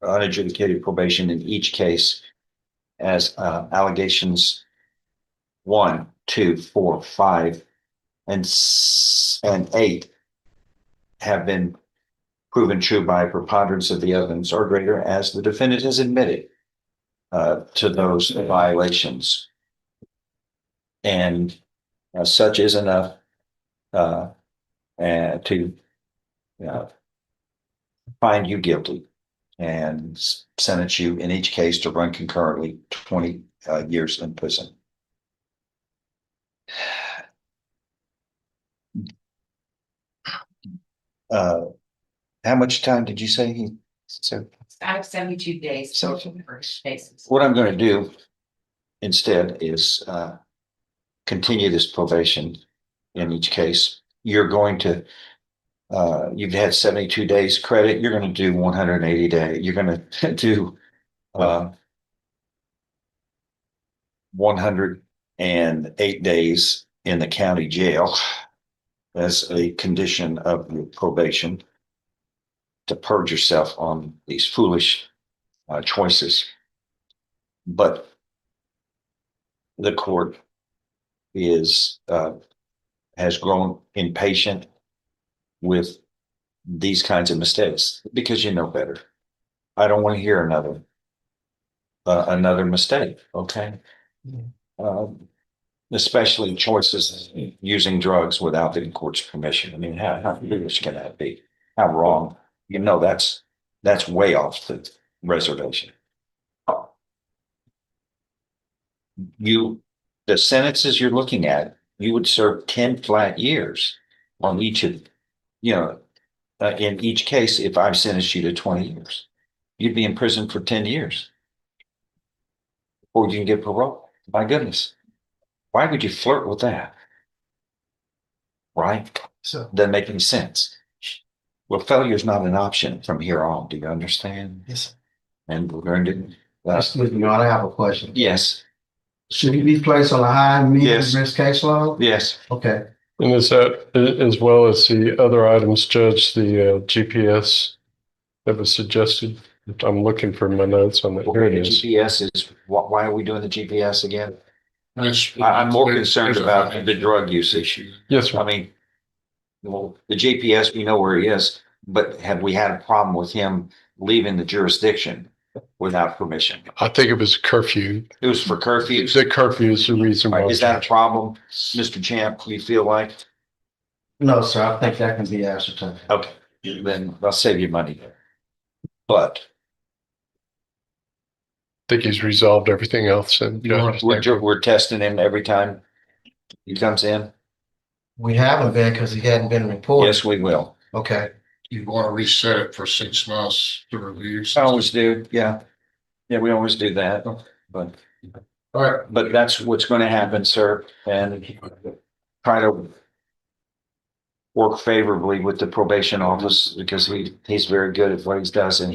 O: unadjudicated probation in each case, as allegations 1, 2, 4, 5, and 8 have been proven true by a preponderance of the evidence or greater, as the defendant has admitted to those violations. And such is enough to find you guilty and sentence you in each case to run concurrently 20 years in prison. How much time did you say he said?
Q: I have 72 days.
O: So,
Q: first cases.
O: what I'm going to do instead is continue this probation in each case. You're going to, you've had 72 days credit. You're going to do 180 days. You're going to do and 8 days in the county jail as a condition of your probation to purge yourself on these foolish choices. But the court has grown impatient with these kinds of mistakes because you know better. I don't want to hear another mistake. Okay. Especially choices using drugs without the court's permission. I mean, how foolish can that be? How wrong? You know, that's way off the reservation. The sentences you're looking at, you would serve 10 flat years on each of, in each case. If I sentenced you to 20 years, you'd be in prison for 10 years before you can get parole. My goodness. Why would you flirt with that? Right? So doesn't make any sense. Well, failure is not an option from here on. Do you understand?
P: Yes.
O: And we're going to.
P: Excuse me, I have a question.
O: Yes.
P: Should he be placed on a high and medium
O: Yes.
P: risk caseload?
O: Yes.
P: Okay.
R: And is that as well as the other items, Judge, the GPS that was suggested? I'm looking for my notes on that. Here it is.
O: GPS is, why are we doing the GPS again? I'm more concerned about the drug usage.
R: Yes, sir.
O: I mean, well, the GPS, we know where he is, but have we had a problem with him leaving the jurisdiction without permission?
R: I think it was curfew.
O: It was for curfew.
R: The curfew is the reason why.
O: Is that a problem, Mr. Champ? You feel like?
P: No, sir, I think that can be ascertained.
O: Okay, then I'll save you money. But
R: I think he's resolved everything else. And
O: we're testing him every time he comes in.
P: We haven't been because he hadn't been reported.
O: Yes, we will.
P: Okay.
S: You want to reset it for 6 months to review?
O: I always do. Yeah. Yeah, we always do that. But
S: All right.
O: But that's what's going to happen, sir. And try to work favorably with the probation office because he's very good at what he does, and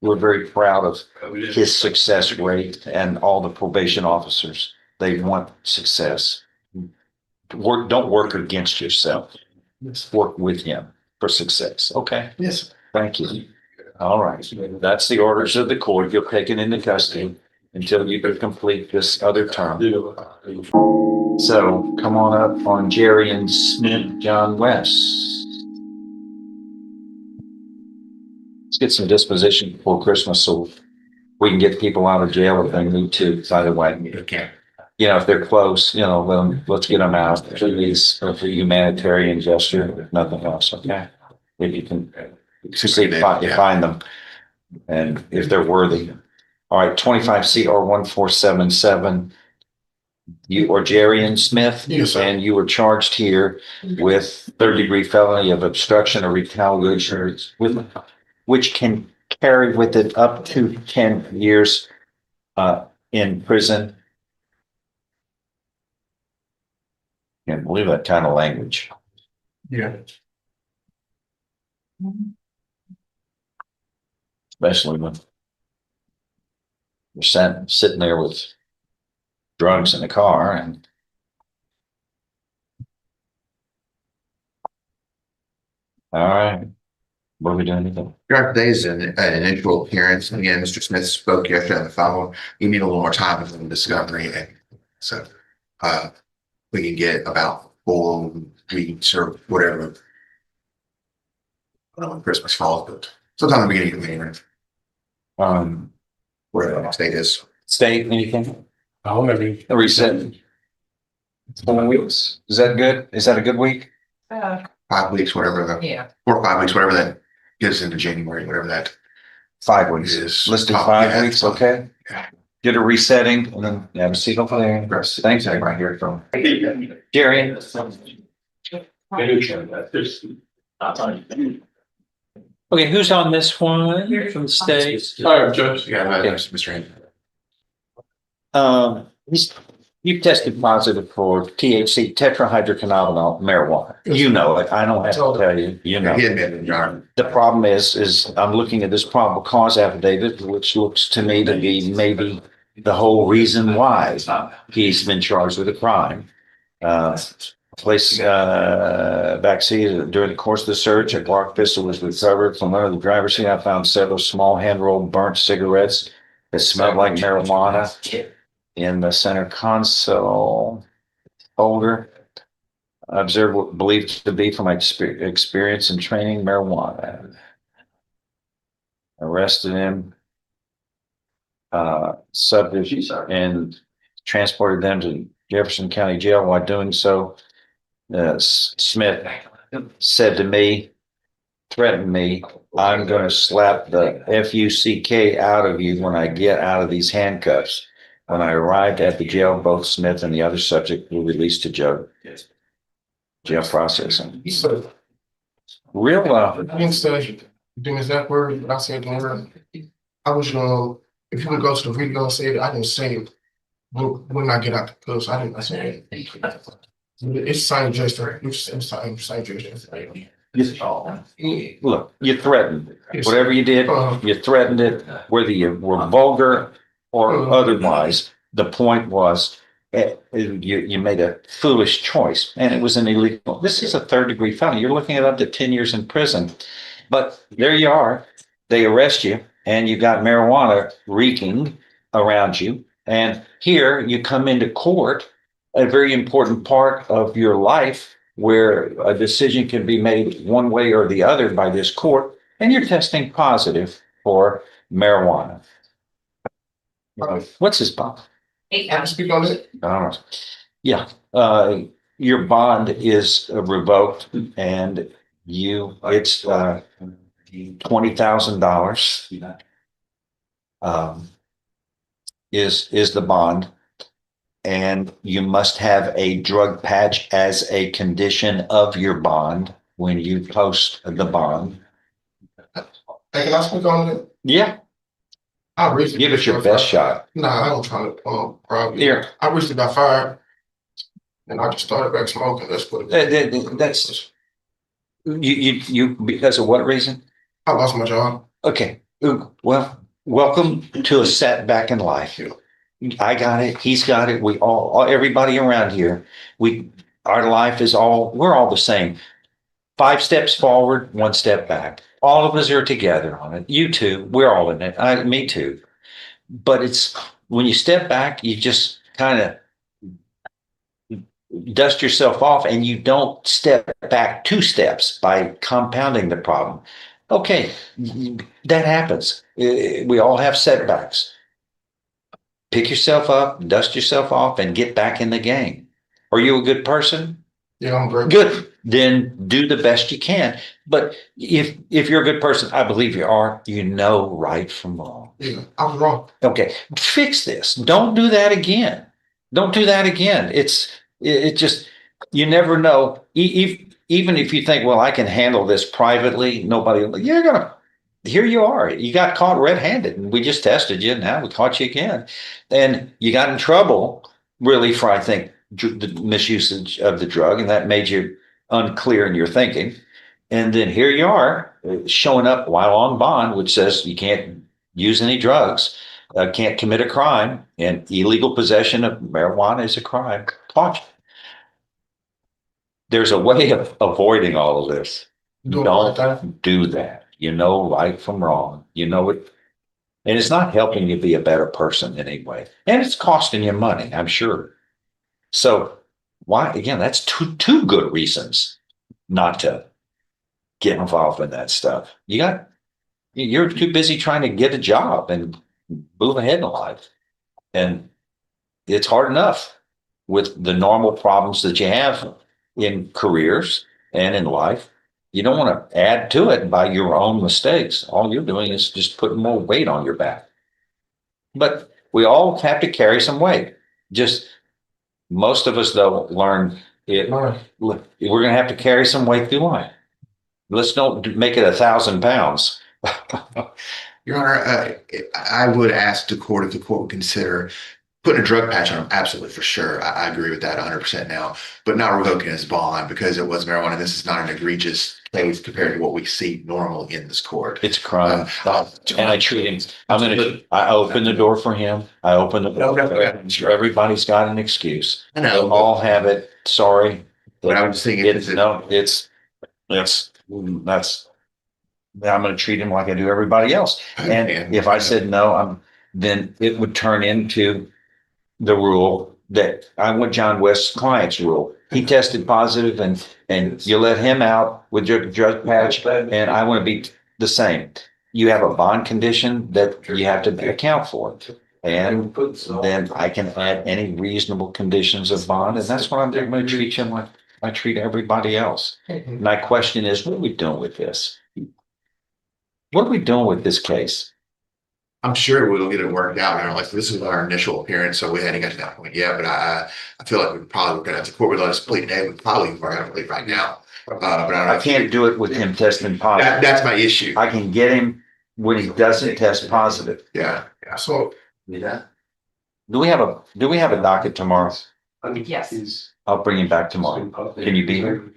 O: we're very proud of his success rate and all the probation officers. They want success. Don't work against yourself. Work with him for success. Okay.
P: Yes.
O: Thank you. All right. That's the orders of the court. You're taken into custody until you can complete this other term. So come on up on Jerry and Smith, John West. Let's get some disposition before Christmas so we can get people out of jail if they need to, by the way.
S: Okay.
O: If they're close, let's get them out. Please, for humanitarian gesture, if nothing else, okay? If you can find them and if they're worthy. All right, 25 CR 1477. You are Jerry and Smith.
S: Yes, sir.
O: And you were charged here with 3rd-degree felony of obstruction or retaliation, which can carry with it up to 10 years in prison. Can't believe that kind of language.
S: Yeah.
O: Especially when you're sitting there with drugs in the car and all right. What are we doing today?
T: Today's an initial appearance. Again, Mr. Smith spoke yesterday on the phone. You need a little more time with the discovery. And so we can get about 4 weeks or whatever. I don't know when Christmas falls, but sometime in the beginning of January. Whatever the next date is.
O: State, anything?
R: I'll never.
O: A reset. 4 weeks. Is that good? Is that a good week?
T: 5 weeks, whatever. 4 or 5 weeks, whatever that gets into January, whatever that
O: 5 weeks.
T: is.
O: Let's do 5 weeks, okay? Get a resetting and then have a seat over there. Thanks, everybody here from Jerry. Okay, who's on this one from the state?
S: All right, Judge.
T: Yeah,
O: Okay.
T: Mr. Henry.
O: You've tested positive for THC, tetrahydrocannabinol, marijuana. You know it. I don't have to tell you. You know.
T: He admitted, Your Honor.
O: The problem is I'm looking at this probable cause affidavit, which looks to me to be maybe the whole reason why he's been charged with a crime. Place backseat during the course of the search, a Glock pistol was recovered from under the driver's seat. I found several small hand-rolled burnt cigarettes that smelled like marijuana in the center console holder. I observed what believed to be from my experience in training marijuana. Arrested him, subject, and transported them to Jefferson County Jail. While doing so, Smith said to me, threatened me, I'm going to slap the F-U-C-K out of you when I get out of these handcuffs. When I arrived at the jail, both Smith and the other subject were released to jail processing. Real
U: I didn't say the exact word, but I said the word. I was if you would go to the video and say it, I didn't say it when I get out the cuffs. I didn't say it. It's same gesture. It's same gesture.
O: Look, you threatened it. Whatever you did, you threatened it, whether you were vulgar or otherwise. The point was, you made a foolish choice, and it was an illegal. This is a third-degree felony. You're looking at up to 10 years in prison. But there you are. They arrest you, and you got marijuana reeking around you. And here you come into court, a very important part of your life where a decision can be made one way or the other by this court, and you're testing positive for marijuana. What's his bond?
U: I can speak on it.
O: Yeah, your bond is revoked, and it's $20,000 is the bond. And you must have a drug patch as a condition of your bond when you post the bond.
U: Can I speak on it?
O: Yeah. Give it your best shot.
U: Nah, I don't try to rob you.
O: Here.
U: I recently got fired, and I just started back smoking. That's what
O: that's you because of what reason?
U: I lost my job.
O: Okay. Well, welcome to a setback in life. I got it. He's got it. We all everybody around here, our life is we're all the same. 5 steps forward, 1 step back. All of us are together on it. You too. We're all in it. Me too. But it's when you step back, you just kind of dust yourself off, and you don't step back 2 steps by compounding the problem. Okay, that happens. We all have setbacks. Pick yourself up, dust yourself off, and get back in the game. Are you a good person?
U: Yeah, I'm great.
O: Good. Then do the best you can. But if you're a good person, I believe you are, you know right from wrong.
U: Yeah, I was wrong.
O: Okay, fix this. Don't do that again. Don't do that again. It just, you never know. Even if you think, well, I can handle this privately, here you are. You got caught red-handed, and we just tested you. Now we caught you again. And you got in trouble, really, for, I think, the misusage of the drug, and that made you unclear in your thinking. And then here you are, showing up while on bond, which says you can't use any drugs, can't commit a crime, and illegal possession of marijuana is a crime. Caught you. There's a way of avoiding all of this. Don't do that. You know right from wrong. You know it. And it's not helping you be a better person anyway. And it's costing you money, I'm sure. So why, again, that's two good reasons not to get involved in that stuff. You're too busy trying to get a job and move ahead in life. And it's hard enough with the normal problems that you have in careers and in life. You don't want to add to it by your own mistakes. All you're doing is just putting more weight on your back. But we all have to carry some weight. Just most of us, though, learn it. We're going to have to carry some weight through life. Let's don't make it 1,000 pounds.
T: Your Honor, I would ask the court if the court would consider Putting a drug patch on him, absolutely, for sure. I agree with that 100% now, but not revoking his bond because it was marijuana. This is not an egregious case compared to what we see normal in this court.
O: It's a crime. And I treat him, I open the door for him. I open the door. Everybody's got an excuse.
T: I know.
O: They'll all have it. Sorry.
T: But I was thinking,
O: that's, I'm going to treat him like I do everybody else. And if I said no, then it would turn into the rule that I went John West's client's rule. He tested positive and you let him out with your drug patch, and I want to be the same. You have a bond condition that you have to account for. And then I can add any reasonable conditions of bond, and that's what I'm doing. I'm going to treat him like I treat everybody else. My question is, what are we doing with this? What are we doing with this case?
T: I'm sure we'll get it worked out. You know, like this is our initial appearance, so we hadn't got to that point yet. But I feel like we probably we're gonna have to court would let us plead today. We probably are gonna plead right now. But
O: I can't do it with him testing positive.
T: That's my issue.
O: I can get him when he doesn't test positive.
T: Yeah.
U: So
O: Do we have a docket tomorrow?
Q: Yes.
O: I'll bring him back tomorrow. Can you be here?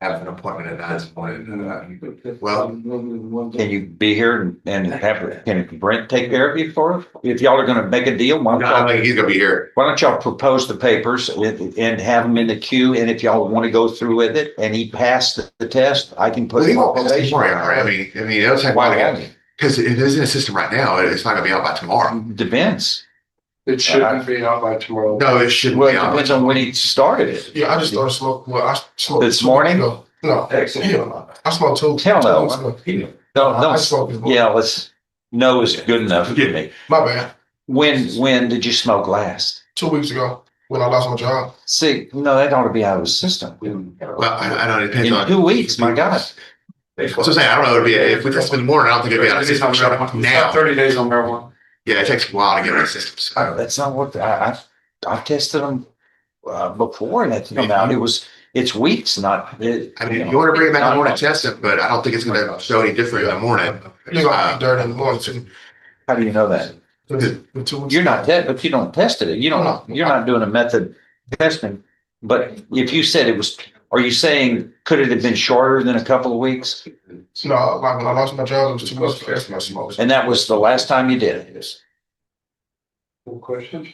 T: I have an appointment at 9 this morning. Well,
O: can you be here can Brent take care of you for it? If y'all are gonna make a deal, why
T: I think he's gonna be here.
O: Why don't y'all propose the papers and have them in the queue? And if y'all want to go through with it and he passed the test, I can put him on probation.
T: I mean, it'll take a while because it is in the system right now. It's not gonna be out by tomorrow.
O: Depends.
U: it shouldn't be out by tomorrow.
T: No, it shouldn't
O: Well,
T: be
O: it
T: out.
O: depends on when he started it.
U: Yeah, I just started smoking. Well, I smoked
O: This morning?
U: No, hell, I smoked two.
O: Hell no.
U: 2 weeks ago.
O: No,
U: I smoked before.
O: yeah, no is good enough for me.
U: My bad.
O: When did you smoke last?
U: 2 weeks ago when I lost my job.
O: See, no, that ought to be out of the system.
T: Well, I don't. It depends
O: In
T: on
O: 2 weeks, my God.
T: So I'm saying I don't know. It'd be if we test in the morning. I don't think it'd be out of the system now.
U: 30 days on marijuana.
T: Yeah, it takes a while to get out of the system. So.
O: That's not what I've tested them before, and it's come out. It's weeks, not.
T: I mean, if you want to bring it back in the morning, test it, but I don't think it's going to show any different in the morning.
U: You're gonna be dirty in the morning too.
O: How do you know that? You're not but you don't test it. You don't. You're not doing a method testing. But if you said it was, are you saying could it have been shorter than a couple of weeks?
U: No, like when I lost my job, it was 2 weeks after my smokes.
O: And that was the last time you did it.
U: Question?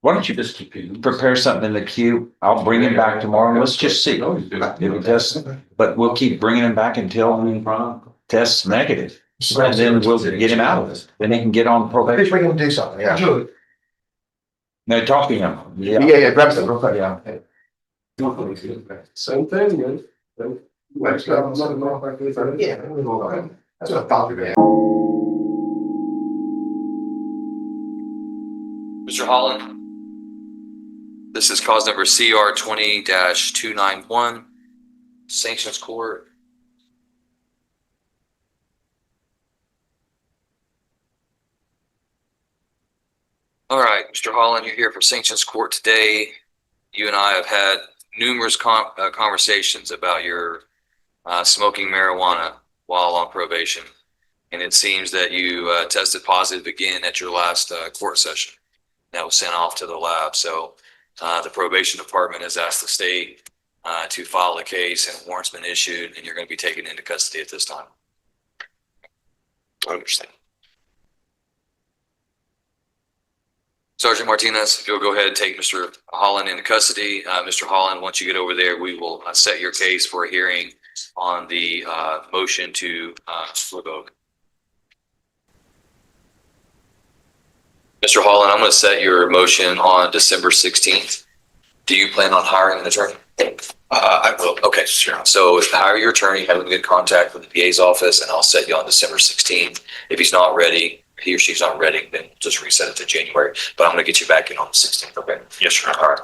O: Why don't you just prepare something in the queue? I'll bring him back tomorrow. And let's just see if he tests. But we'll keep bringing him back until he tests negative. And then we'll get him out of it. Then he can get on probation.
T: We're going to do something. Yeah.
O: No, talk to him.
T: Yeah. Grab some real quick.
O: Yeah.
U: Same thing, man.
T: Yeah. That's what I thought we were.
E: Mr. Holland, this is cause number CR 20-291, Sanctions Court. All right, Mr. Holland, you're here for Sanctions Court today. You and I have had numerous conversations about your smoking marijuana while on probation. And it seems that you tested positive again at your last court session. That was sent off to the lab. So the probation department has asked the state to file a case, and a warrant's been issued, and you're going to be taken into custody at this time. I understand. Sergeant Martinez, if you'll go ahead and take Mr. Holland into custody. Mr. Holland, once you get over there, we will set your case for a hearing on the motion to revoke. Mr. Holland, I'm going to set your motion on December 16th. Do you plan on hiring an attorney? I will. Okay, sure. So if you hire your attorney, have a good contact with the PA's office, and I'll set you on December 16th. If he's not ready, he or she's not ready, then just reset it to January. But I'm going to get you back in on the 16th. Okay. Yes, sir. All right.